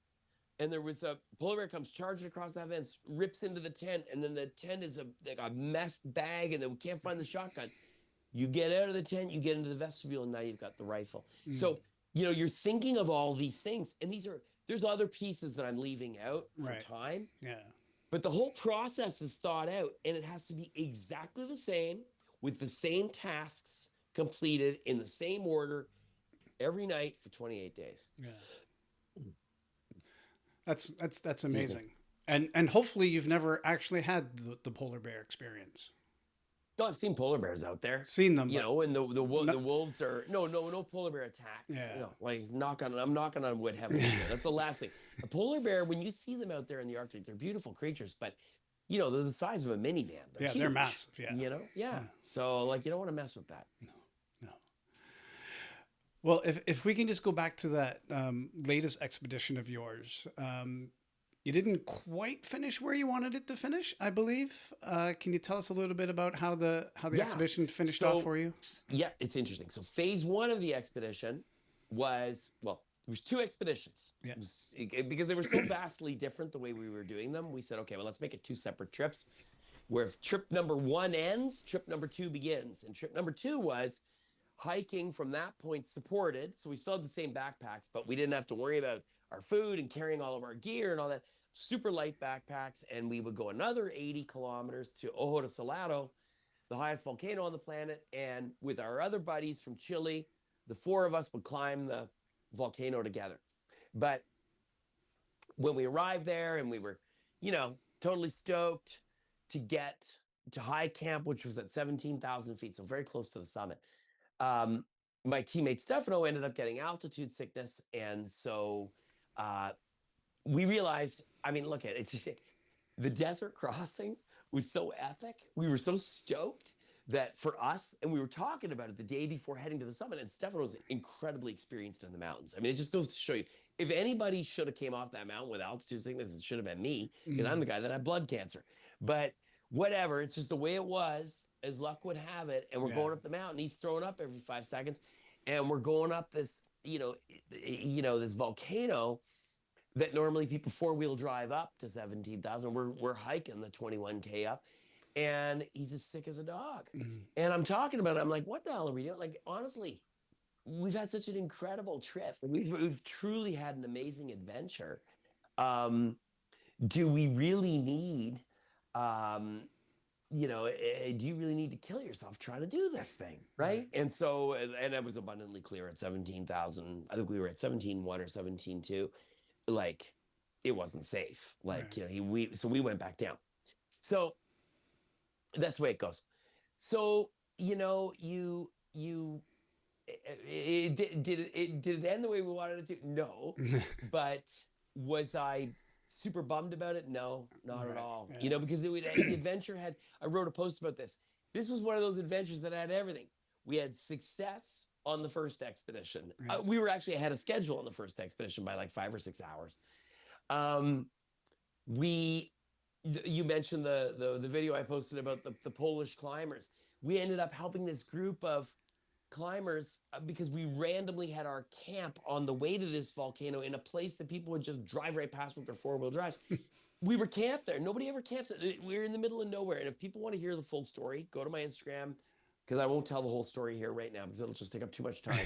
and there was a polar bear comes charging across that fence, rips into the tent, and then the tent is like a messed bag and then we can't find the shotgun, you get out of the tent, you get into the vestibule, and now you've got the rifle. Mm. So, you're thinking of all these things, and there's other pieces that I'm leaving out for Right. time. Yeah. But the whole process is thought out, and it has to be exactly the same with the same tasks completed in the same order every night for 28 days. Yeah. That's amazing. And hopefully you've never actually had the polar bear experience. No, I've seen polar bears out there. Seen them, And the wolves are no polar bear attacks. Yeah. No, like I'm knocking on wood heavily here. That's the last thing. A polar bear, when you see them out there in the Arctic, they're beautiful creatures, but they're the size of a minivan. They're huge, they're massive. Yeah. Yeah. So you don't want to mess with that. No. Well, if we can just go back to that latest expedition of yours, you didn't quite finish where you wanted it to finish, I believe. Can you tell us a little bit about how the expedition finished off for you? Yeah, it's interesting. So phase 1 of the expedition was, there was 2 expeditions. Yeah. Because they were so vastly different the way we were doing them. We said, okay, well, let's make it 2 separate trips. Where if trip number 1 ends, trip number 2 begins. And trip number 2 was hiking from that point supported. So we still had the same backpacks, but we didn't have to worry about our food and carrying all of our gear and all that. Super light backpacks. And we would go another 80 kilometers to Ojo de Salado, the highest volcano on the planet. And with our other buddies from Chile, the 4 of us would climb the volcano together. But when we arrived there and we were, totally stoked to get to high camp, which was at 17,000 feet, so very close to the summit. My teammate Stefano ended up getting altitude sickness. And so we realized, look at it, it's just the desert crossing was so epic. We were so stoked that for us, and we were talking about it the day before heading to the summit, and Stefano was incredibly experienced in the mountains. It just goes to show you, if anybody should have came off that mountain with altitude sickness, it should have been me, because I'm the guy that had blood cancer. But whatever, it's just the way it was, as luck would have it. And we're going up the mountain. He's throwing up every 5 seconds. And we're going up this, this volcano that normally people 4-wheel drive up to 17,000. We're hiking the 21K up. And he's as sick as a dog. Mm-hmm. And I'm talking about it. I'm like, what the hell are we doing? Like, honestly, we've had such an incredible trip. We've truly had an amazing adventure. Do we really need, do you really need to kill yourself trying to do this thing? Right. And so, and it was abundantly clear at 17,000, I think we were at 17.1 or 17.2, like it wasn't safe. Like, so we went back down. So That's the way it goes. So, did it end the way we wanted it to? No. But was I super bummed about it? No, not at Right. all. Yeah. Because the adventure I wrote a post about this. This was one of those adventures that had everything. We had success on the first expedition. Yeah. We were actually ahead of schedule on the first expedition by like 5 or 6 hours. Um, we you mentioned the video I posted about the Polish climbers. We ended up helping this group of climbers because we randomly had our camp on the way to this volcano in a place that people would just drive right past with their four-wheel drives. We were camped there. Nobody ever camps. We were in the middle of nowhere. And if people want to hear the full story, go to my Instagram, because I won't tell the whole story here right now because it'll just take up too much time.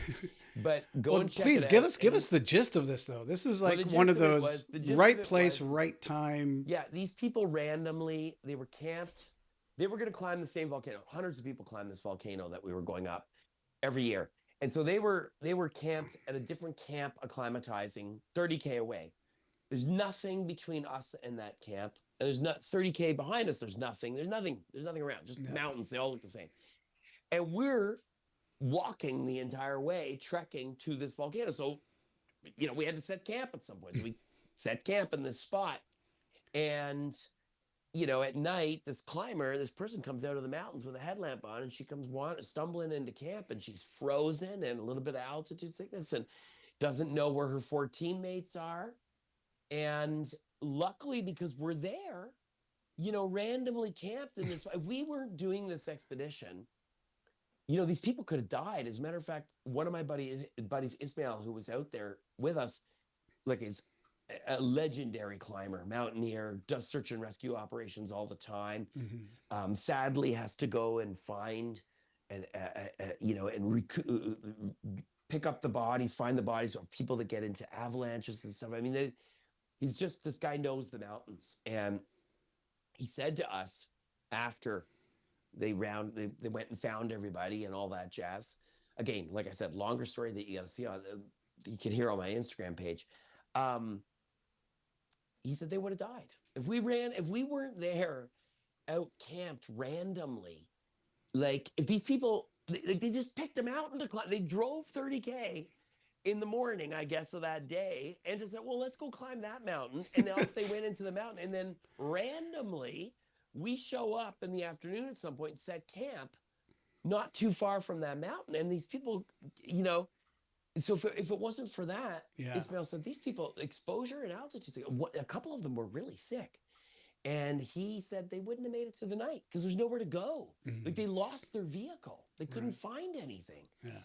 But go Well, and check please it give out. us the gist of this though. This is like The one gist of of it those was the gist of right it place, was right time. yeah, these people randomly, they were camped. They were going to climb the same volcano. Hundreds of people climbed this volcano that we were going up every year. And so they were camped at a different camp acclimatizing 30K away. There's nothing between us and that camp. And there's not 30K behind us. There's nothing around. Just Yeah. mountains. They all look the same. And we're walking the entire way, trekking to this volcano. So, we had to set camp at some point. So we set camp in this spot. And at night, this person comes out of the mountains with a headlamp on, and she comes stumbling into camp, and she's frozen and a little bit of altitude sickness and doesn't know where her 4 teammates are. And luckily, because we're there, randomly camped in this, we weren't doing this expedition. These people could have died. As a matter of fact, one of my buddies, Ismail, who was out there with us, like is a legendary climber, mountaineer, does search and rescue operations all the time. Mm-hmm. Sadly, has to go and find and pick up the bodies, find the bodies of people that get into avalanches and stuff. I mean, he's just, this guy knows the mountains, and he said to us after they went and found everybody and all that jazz. Again, like I said, longer story that you got to see you can hear on my Instagram page. He said they would have died if we weren't there out camped randomly. Like, if these people, they just picked a mountain to climb. They drove 30K in the morning, I guess, of that day, and just said, well, let's go climb that mountain. And off they went into the mountain. And then randomly, we show up in the afternoon at some point and set camp not too far from that mountain. And these people, so if it wasn't for that, Yeah. Ismail said, these people, exposure and altitude, a couple of them were really sick. And he said they wouldn't have made it through the night because there's nowhere to go. Mm-hmm. Like, they lost their vehicle. They couldn't find anything. Yeah.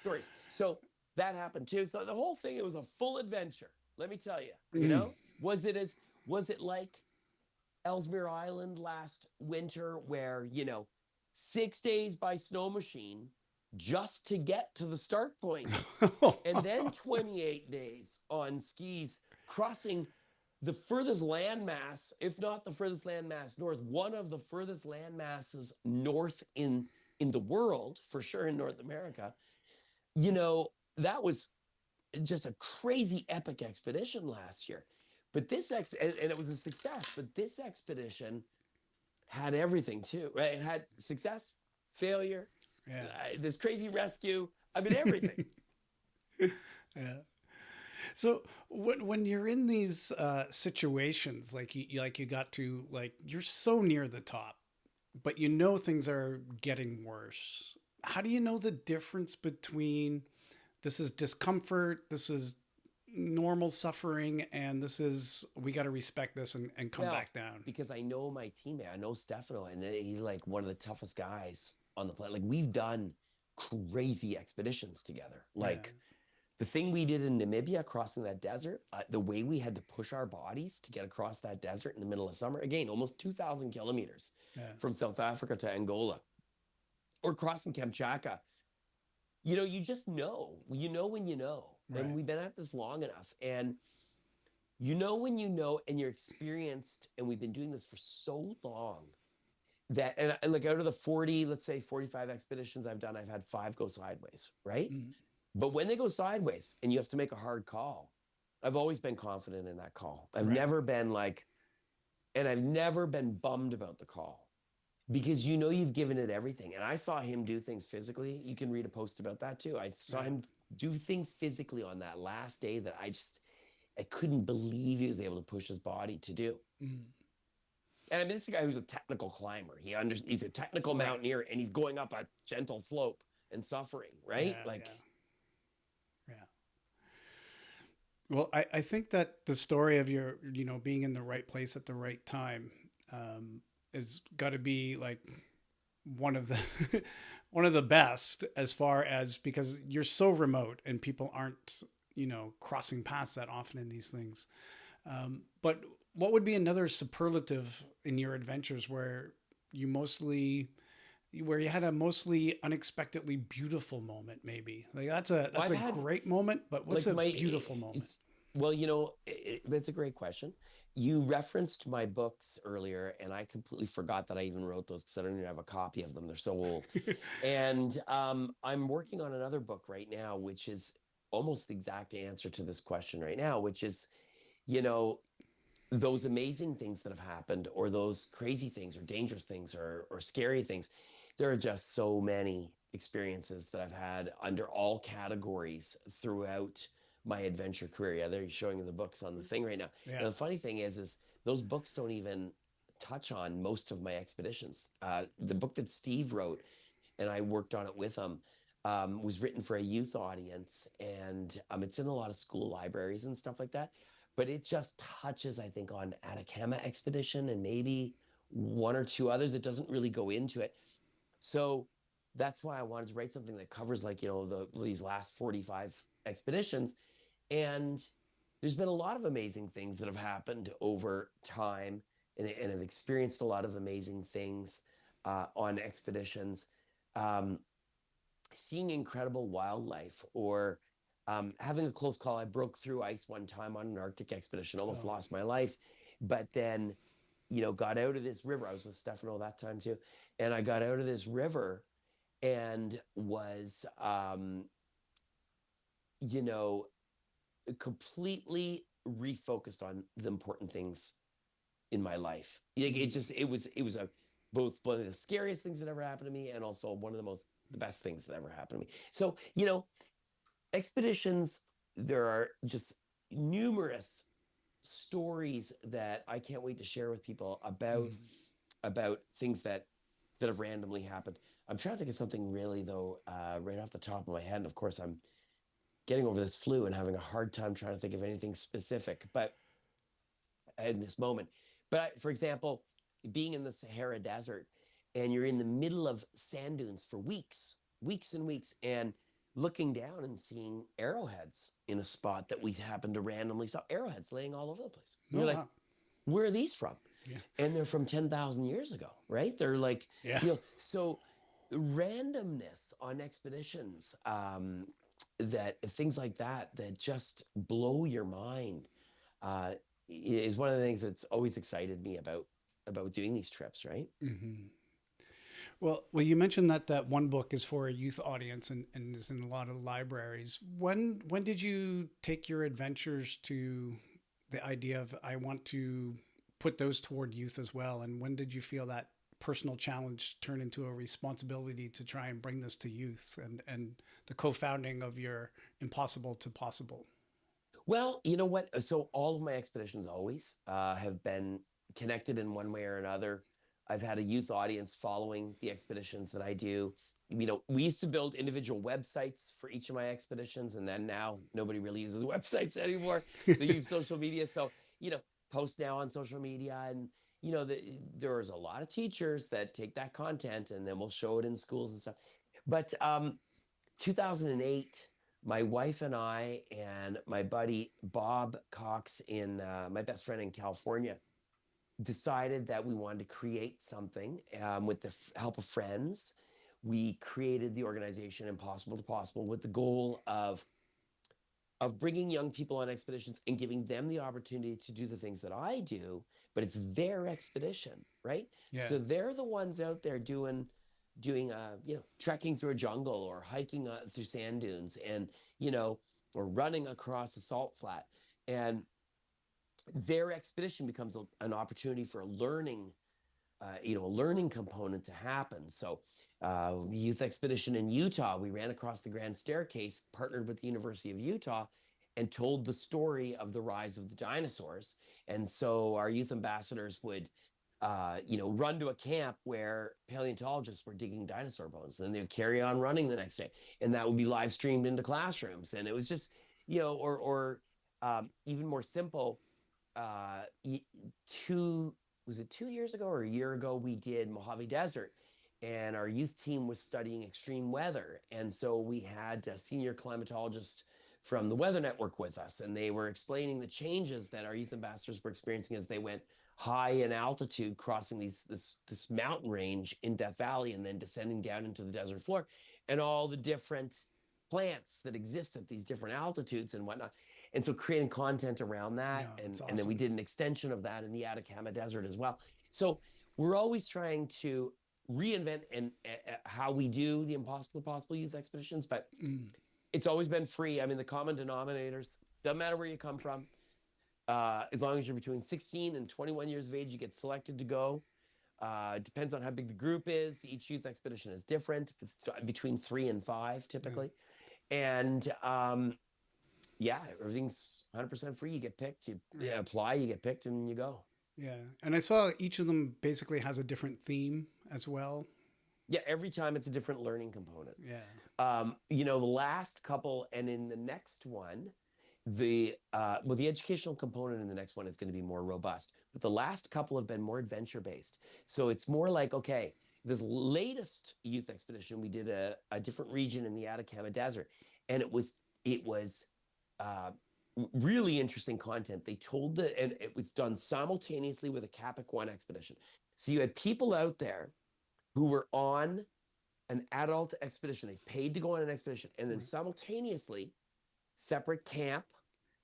Stories. So that happened too. So the whole thing, it was a full adventure. Let me tell you, was it like Ellesmere Island last winter where, 6 days by snow machine just to get to the start point, and then 28 days on skis crossing the furthest landmass, if not the furthest landmass north, one of the furthest landmasses north in the world, for sure, in North America. That was just a crazy epic expedition last year. But this and it was a success, but this expedition had everything too, right? It had success, failure, this crazy rescue. I mean, everything. Yeah. So when you're in these situations, like you got to, like, you're so near the top, but things are getting worse. How do you know the difference between this is discomfort, this is normal suffering, and this is, we got to respect this and come back down? Because I know my teammate, I know Stefano, and he's like one of the toughest guys on the planet. Like, we've done crazy expeditions together. Like, the thing we did in Namibia, crossing that desert, the way we had to push our bodies to get across that desert in the middle of summer, again, almost 2,000 kilometers from South Africa to Angola, or crossing Kamchatka. You just know. When you know. Right. And we've been at this long enough. And when and you're experienced, and we've been doing this for so long that, and like, out of the 40, let's say 45 expeditions I've done, I've had 5 go sideways, right? Mm-hmm. But when they go sideways and you have to make a hard call, I've always been confident in that call. I've never been like, And I've never been bummed about the call because you know you've given it everything. And I saw him do things physically. You can read a post about that too. I saw Yeah. him do things physically on that last day that I couldn't believe he was able to push his body to do. Mm. And I mean, this is a guy who's a technical climber. He's a technical Right. mountaineer, and he's going up a gentle slope and suffering, right? Yeah. Like, Yeah. Yeah. Well, I think that the story of your, being in the right place at the right time, is got to be like one of the one of the best, as far as, because you're so remote and people aren't, crossing paths that often in these things. But what would be another superlative in your adventures where you mostly where you had a mostly unexpectedly beautiful moment? Maybe like well, that's I've a had great moment, but what's like a my beautiful moment? it's well, that's a great question. You referenced my books earlier, and I completely forgot that I even wrote those because I don't even have a copy of them. They're so old. And I'm working on another book right now, which is almost the exact answer to this question right now, which is, you know, those amazing things that have happened, or those crazy things, or dangerous things, or scary things. There are just so many experiences that I've had under all categories throughout my adventure career. Yeah, they're showing the books on the thing right now. Yeah. And the funny thing is those books don't even touch on most of my expeditions. The book that Steve wrote, and I worked on it with him, was written for a youth audience, and it's in a lot of school libraries and stuff like that. But it just touches, I think, on Atacama expedition and maybe one or two others. It doesn't really go into it. So that's why I wanted to write something that covers, like, these last 45 expeditions. And there's been a lot of amazing things that have happened over time, and have experienced a lot of amazing things on expeditions. Um, Seeing incredible wildlife, or having a close call. I broke through ice one time on an Arctic expedition, almost Oh. lost my life, but then, got out of this river. I was with Stefano that time too. And I got out of this river and was, you know, completely refocused on the important things in my life. Like, Mm. it was both one of the scariest things that ever happened to me, and also one of the best things that ever happened to me. So, expeditions, there are just numerous stories that I can't wait to share with people Mm. about things that have randomly happened. I'm trying to think of something really, though, right off the top of my head. And of course, I'm getting over this flu and having a hard time trying to think of anything specific. But in this moment. But for example, being in the Sahara Desert, and you're in the middle of sand dunes for weeks, weeks and weeks, and looking down and seeing arrowheads in a spot that we happen to randomly saw, arrowheads laying all over the place. And Oh, you're like, wow. where are these from? Yeah. And they're from 10,000 years ago, right? They're like, Yeah. so randomness on expeditions, that things like that just blow your mind, uh, is one of the things that's always excited me about doing these trips, right? Hmm. Well, you mentioned that one book is for a youth audience, and is in a lot of libraries. When did you take your adventures to the idea of, I want to put those toward youth as well? And when did you feel that personal challenge turn into a responsibility to try and bring this to youth, and the co-founding of your Impossible to Possible? Well, you know what? So all of my expeditions always have been connected in one way or another. I've had a youth audience following the expeditions that I do. We used to build individual websites for each of my expeditions, and then now nobody really uses websites anymore. They use social media. So, post now on social media, and there's a lot of teachers that take that content and then we'll show it in schools and stuff. But 2008, my wife and I and my buddy Bob Cox, in my best friend in California, decided that we wanted to create something, with the help of friends. We created the organization Impossible to Possible with the goal of bringing young people on expeditions and giving them the opportunity to do the things that I do, but it's their expedition, right? Yeah. So they're the ones out there doing trekking through a jungle, or hiking through sand dunes, and or running across a salt flat. And their expedition becomes an opportunity for a learning a learning component to happen. So, youth expedition in Utah, we ran across the Grand Staircase, partnered with the University of Utah, and told the story of the rise of the dinosaurs. And so our youth ambassadors would, run to a camp where paleontologists were digging dinosaur bones. Then they would carry on running the next day, and that would be live streamed into classrooms. And it was just, or even more simple. Uh, two was it 2 years ago or a year ago, we did Mojave Desert, and our youth team was studying extreme weather. And so we had a senior climatologist from the Weather Network with us, and they were explaining the changes that our youth ambassadors were experiencing as they went high in altitude, crossing this mountain range in Death Valley, and then descending down into the desert floor, and all the different plants that exist at these different altitudes and whatnot. And so creating content around that, Yeah, it's and then we awesome. did an extension of that in the Atacama Desert as well. So we're always trying to reinvent and how we do the impossible possible youth expeditions, but Mm, it's always been free. I mean, the common denominators, doesn't matter where you come from, as long as you're between 16 and 21 years of age, you get selected to go. Depends on how big the group is. Each youth expedition is different. It's between 3 and 5 yeah, typically. And yeah, everything's 100% free. You get picked, you yeah, apply, you get picked, and you go. yeah. And I saw each of them basically has a different theme as well. Yeah, every time it's a different learning component. Yeah, The last couple, and in the next one, the educational component in the next one is going to be more robust, but the last couple have been more adventure based. So it's more like, okay, this latest youth expedition, we did a different region in the Atacama Desert, and it was uh, really interesting content. They told and it was done simultaneously with a Capic One expedition. So you had people out there who were on an adult expedition. They paid to go on an expedition, and then right. simultaneously, separate camp,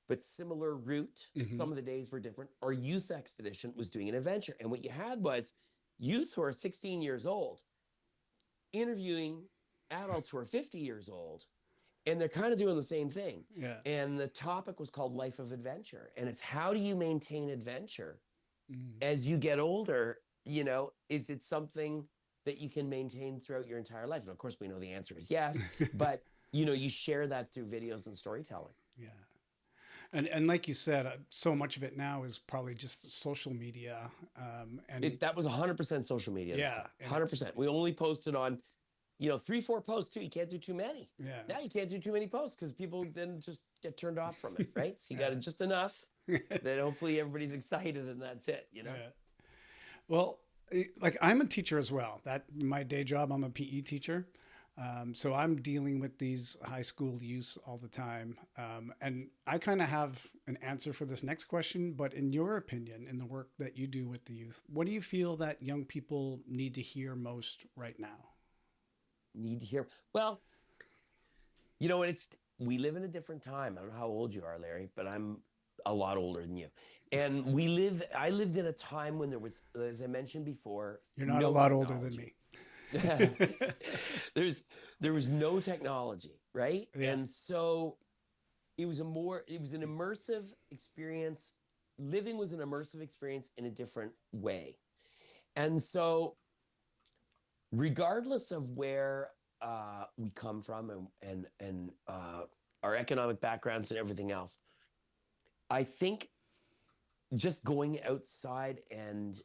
but similar route. Hmm. Some of the days were different. Our youth expedition was doing an adventure. And what you had was youth who are 16 years old interviewing adults who are 50 years old, and they're kind of doing the same thing. Yeah. And the topic was called Life of Adventure. And it's how do you maintain adventure Mm. as you get older? Is it something that you can maintain throughout your entire life? And of course, we know the answer is yes, but you share that through videos and storytelling. Yeah. And like you said, so much of it now is probably just social media. And That was 100% social media this yeah, time. and it's 100%. We only posted on, 3, 4 posts too. You can't do too many. yeah. Now you can't do too many posts because people then just get turned off from it, right? So you got to just enough Yeah. that hopefully everybody's excited and that's it. Yeah. Well, like I'm a teacher as well. That my day job, I'm a PE teacher. So I'm dealing with these high school youths all the time. And I kind of have an answer for this next question, but in your opinion, in the work that you do with the youth, what do you feel that young people need to hear most right now? Need to hear. Well, it's we live in a different time. I don't know how old you are, Larry, but I'm a lot older than you. And I lived in a time when there was, as I mentioned before, You're not a no lot older than technology. me. there's there was no technology, right? Yeah. And so it was an immersive experience. Living was an immersive experience in a different way. And so regardless of where we come from and our economic backgrounds and everything else, I think just going outside and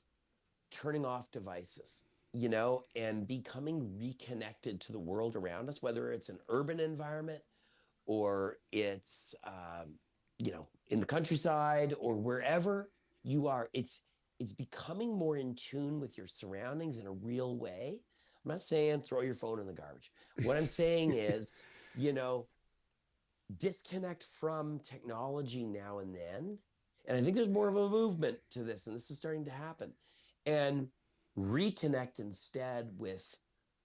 turning off devices, and becoming reconnected to the world around us, whether it's an urban environment or it's in the countryside or wherever you are, it's becoming more in tune with your surroundings in a real way. I'm not saying throw your phone in the garbage. What I'm saying is, you know, disconnect from technology now and then. And I think there's more of a movement to this, and this is starting to happen. And reconnect instead with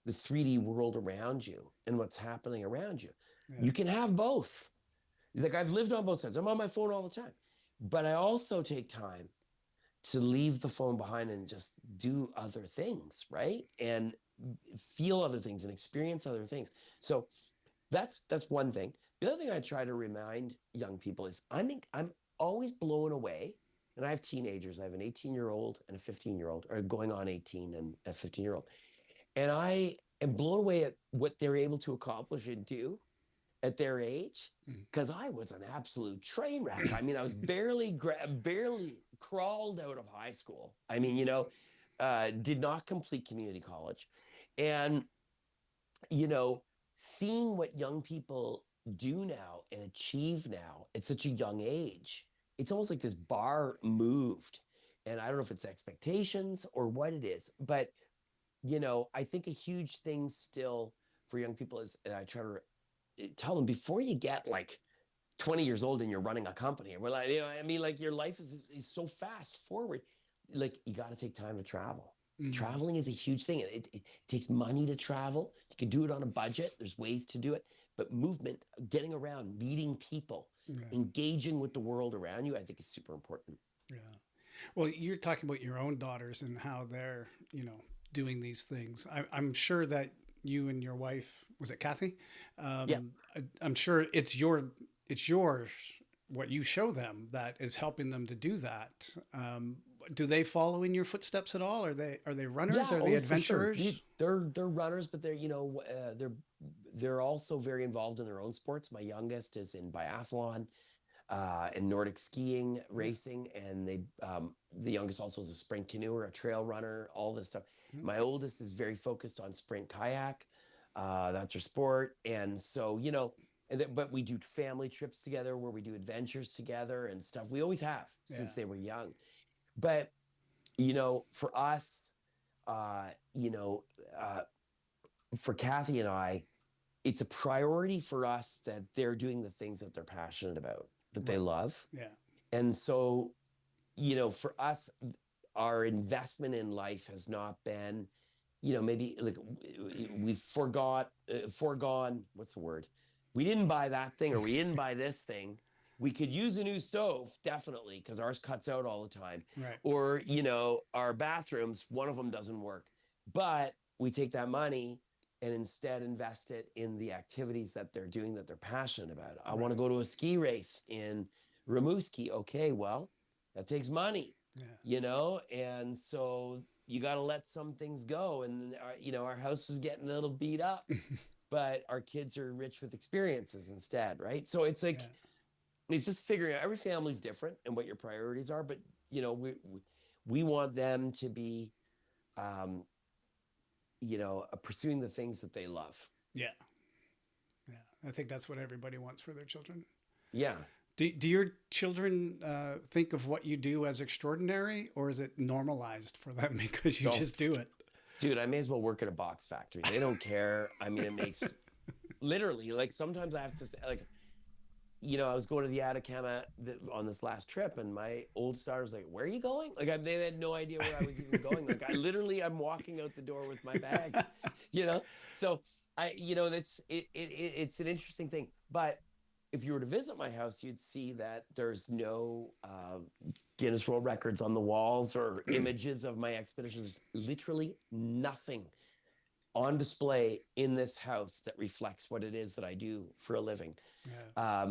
the 3D world around you and what's happening around you. Yeah. You can have both. Like I've lived on both sides. I'm on my phone all the time, but I also take time to leave the phone behind and just do other things, right? And feel other things and experience other things. So that's one thing. The other thing I try to remind young people is I'm always blown away and I have teenagers. I have an 18-year-old and a 15-year-old, or going on 18 and a 15-year-old. And I am blown away at what they're able to accomplish and do at their age, Mm. because I was an absolute train wreck. I mean, I was barely crawled out of high school. I mean, did not complete community college. And, you know, seeing what young people do now and achieve now at such a young age, it's almost like this bar moved. And I don't know if it's expectations or what it is, but I think a huge thing still for young people is, and I try to tell them, before you get like 20 years old and you're running a company, we're like, I mean, like, your life is so fast forward. Like, you got to take time to travel. Mm. Traveling is a huge thing. It takes money to travel. You can do it on a budget. There's ways to do it, but movement, getting around, meeting people, Yeah. engaging with the world around you, I think is super important. Yeah. Well, you're talking about your own daughters and how they're, doing these things. I'm sure that you and your wife, was it Kathy? Yeah. I'm sure it's yours, what you show them that is helping them to do that. Do they follow in your footsteps at all? Are they runners? Yeah, Are they oh, for sure. adventurers? They're runners, but they're also very involved in their own sports. My youngest is in biathlon, and Nordic skiing, Yeah. racing, and the youngest also is a sprint canoeer, a trail runner, all this stuff. Mm. My oldest is very focused on sprint kayak. That's her sport, and so but we do family trips together where we do adventures together and stuff. We always have Yeah. since they were young, but for us, uh, you know, uh, for Kathy and I, it's a priority for us that they're doing the things that they're passionate about, that they Right. love. Yeah. And so, for us, our investment in life has not been, maybe like we've foregone, what's the word? We didn't buy that thing, or we didn't buy this thing. We could use a new stove, definitely, because ours cuts out all the time. Right. Or, our bathrooms, one of them doesn't work. But we take that money and instead invest it in the activities that they're doing that they're passionate about. I want to Right. go to a ski race in Rimouski. Okay, well, that takes money, Yeah. and so you got to let some things go. And our house is getting a little beat up, but our kids are rich with experiences instead, right? So it's like, Yeah. it's just figuring out, every family's different and what your priorities are, but we want them to be pursuing the things that they love. Yeah. Yeah. I think that's what everybody wants for their children. Yeah. Do your children think of what you do as extraordinary, or is it normalized for them because you Oh, just do it? dude, I may as well work at a box factory. They don't care. I mean, it makes literally, like, sometimes I have to say, like, I was going to the Atacama on this last trip, and my old daughter was like, "Where are you going?" Like, they had no idea where I was even going. Like, I'm walking out the door with my bags, So it's an interesting thing. But if you were to visit my house, you'd see that there's no Guinness World Records on the walls or images of my expeditions. There's literally nothing on display in this house that reflects what it is that I do for a living. Yeah.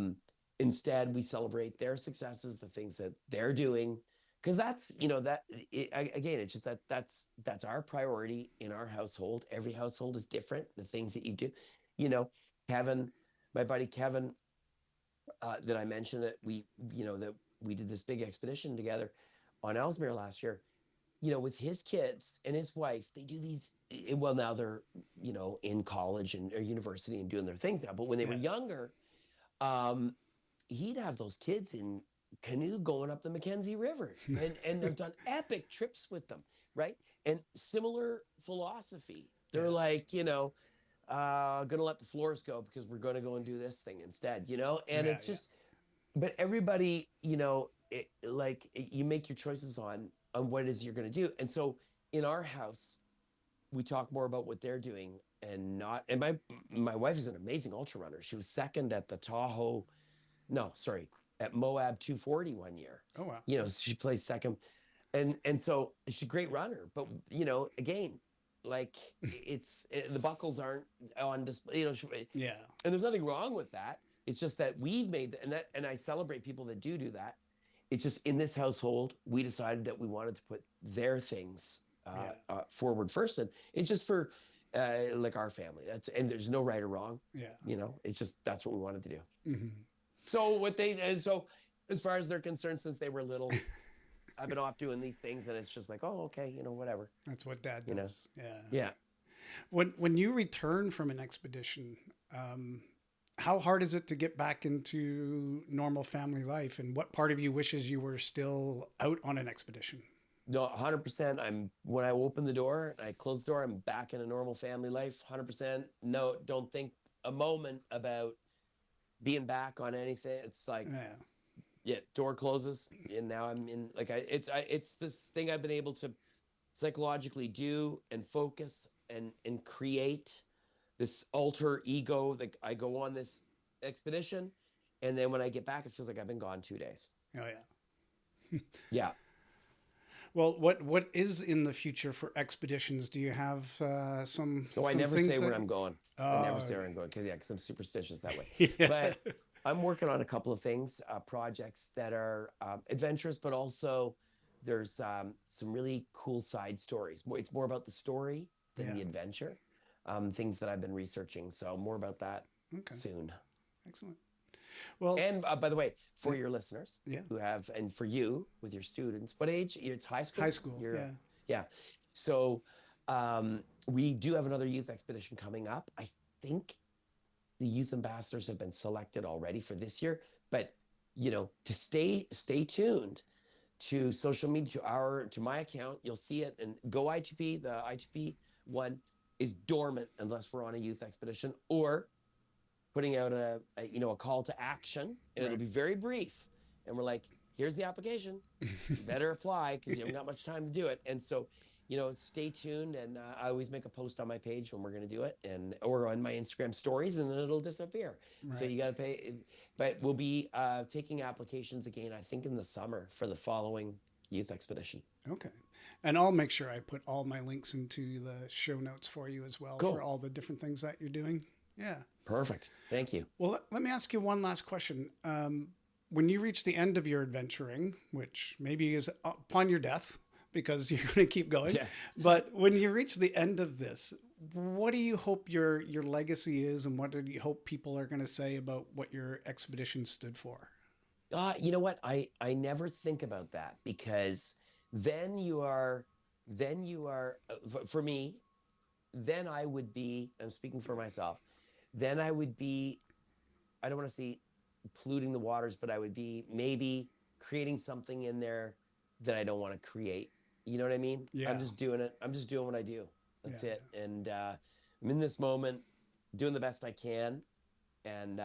Instead, we celebrate their successes, the things that they're doing, because again, it's just that's our priority in our household. Every household is different. The things that you do, Kevin, my buddy Kevin, that I mentioned, that we did this big expedition together on Ellesmere last year. With his kids and his wife, they do these. Well, now they're in college or university and doing their things now. But when they were Yeah. younger, um, he'd have those kids in canoe going up the Mackenzie River, and they've done epic trips with them, right? And similar philosophy. They're Yeah. like, gonna let the floors go because we're gonna go and do this thing instead, and Yeah. it's Yeah. just, but everybody, you make your choices on what it is you're gonna do. And so in our house, we talk more about what they're doing, and not, and my wife is an amazing ultra runner. She was second at the Tahoe, no, sorry, at Moab 240 one year. Oh wow. She plays second, and so she's a great runner. But again, like, the buckles aren't on display. Yeah. And there's nothing wrong with that. It's just that we've made and I celebrate people that do that. it's just in this household, we decided that we wanted to put their things forward first. And it's just for like our family. And there's no right or wrong. Yeah. It's just, that's what we wanted to do. Mm-hmm. So as far as they're concerned, since they were little, I've been off doing these things, and it's just like, oh, okay, whatever. That's what Dad does. Yeah. Yeah. When you return from an expedition, how hard is it to get back into normal family life? And what part of you wishes you were still out on an expedition? No, 100%. When I open the door, I close the door, I'm back in a normal family life. 100%. No, don't think a moment about being back on anything. It's like, door closes, and now I'm in. Like it's this thing I've been able to psychologically do and focus and create this alter ego. That I go on this expedition, and then when I get back, it feels like I've been gone 2 days. Oh yeah. Yeah. Well, what is in the future for expeditions? Do you have some? So I never say where I'm going. I never say where I'm going because I'm superstitious that way. Yeah. But I'm working on a couple of things, projects that are adventurous, but also there's some really cool side stories. It's more about the story than the adventure. Things that I've been researching. So more about that soon. Excellent. Well, and by the way, for your listeners who have, and for you with your students, what age? It's high school. High school. Yeah. So we do have another youth expedition coming up. I think the youth ambassadors have been selected already for this year. But to stay tuned to social media, to my account, you'll see it. And go I2P. The I2P one is dormant unless we're on a youth expedition, or putting out a call to action, and it'll be very brief. And we're like, here's the application. You better apply because you haven't got much time to do it. And so, stay tuned. And I always make a post on my page when we're going to do it, or on my Instagram stories, and then it'll disappear. Right. So you got to pay. But we'll be taking applications again, I think, in the summer for the following youth expedition. Okay. And I'll make sure I put all my links into the show notes for you as well, for all the different things that you're doing. Yeah. Perfect. Thank you. Well, let me ask you one last question. When you reach the end of your adventuring, which maybe is upon your death because you're going to keep going, but when you reach the end of this, what do you hope your legacy is, and what do you hope people are going to say about what your expedition stood for? You know what? I never think about that, because then you are for me, then I would be, I'm speaking for myself, then I would be, I don't want to say polluting the waters, but I would be maybe creating something in there that I don't want to create. You know what I mean? Yeah. I'm just doing it. I'm just doing what I do. That's it. And I'm in this moment doing the best I can. And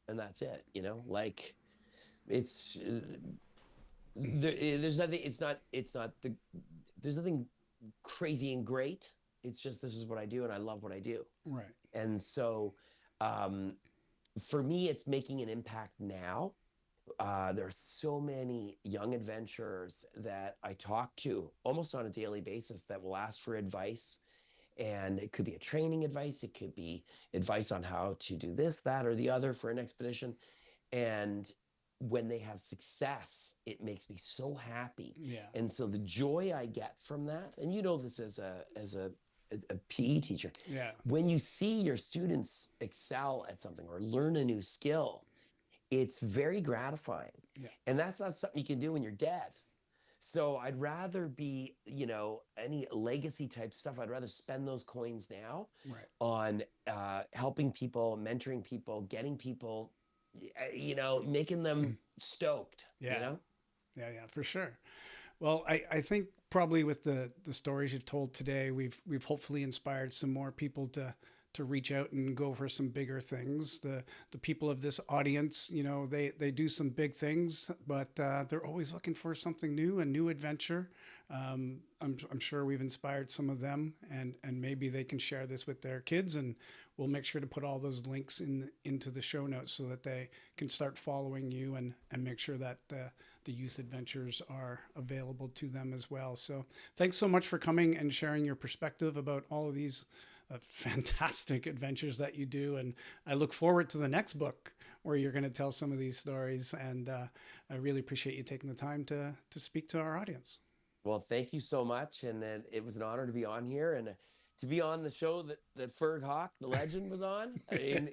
that's it. Like it's, there's nothing, there's nothing crazy and great. It's just, this is what I do, and I love what I do. Right. And so for me, it's making an impact now. There are so many young adventurers that I talk to almost on a daily basis that will ask for advice. And it could be a training advice. It could be advice on how to do this, that, or the other for an expedition. And when they have success, it makes me so happy. Yeah. And so the joy I get from that, and this as a PE teacher. Yeah. When you see your students excel at something or learn a new skill, it's very gratifying. Yeah. And that's not something you can do when you're dead. So I'd rather be, any legacy type stuff, I'd rather spend those coins now on helping people, mentoring people, getting people, making them stoked. Yeah, for sure. Well, I think probably with the stories you've told today, we've hopefully inspired some more people to reach out and go for some bigger things. The people of this audience, they do some big things, but they're always looking for something new, a new adventure. I'm sure we've inspired some of them, and maybe they can share this with their kids, and we'll make sure to put all those links into the show notes so that they can start following you and make sure that the youth adventures are available to them as well. So thanks so much for coming and sharing your perspective about all of these fantastic adventures that you do. And I look forward to the next book, where you're going to tell some of these stories. And I really appreciate you taking the time to speak to our audience. Well, thank you so much. And then it was an honor to be on here and to be on the show that Ferg Hawk, the legend, was on. I mean,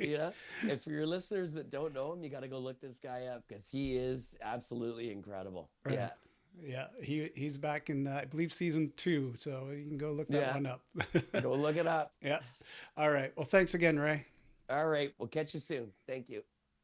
and for your listeners that don't know him, you got to go look this guy up because he is absolutely incredible. Yeah. Yeah, he's back in I believe season 2, so you can go look that Yeah. one up. Go look it up. Yeah. All right. Well, thanks again, Ray. All right. We'll catch you soon. Thank you.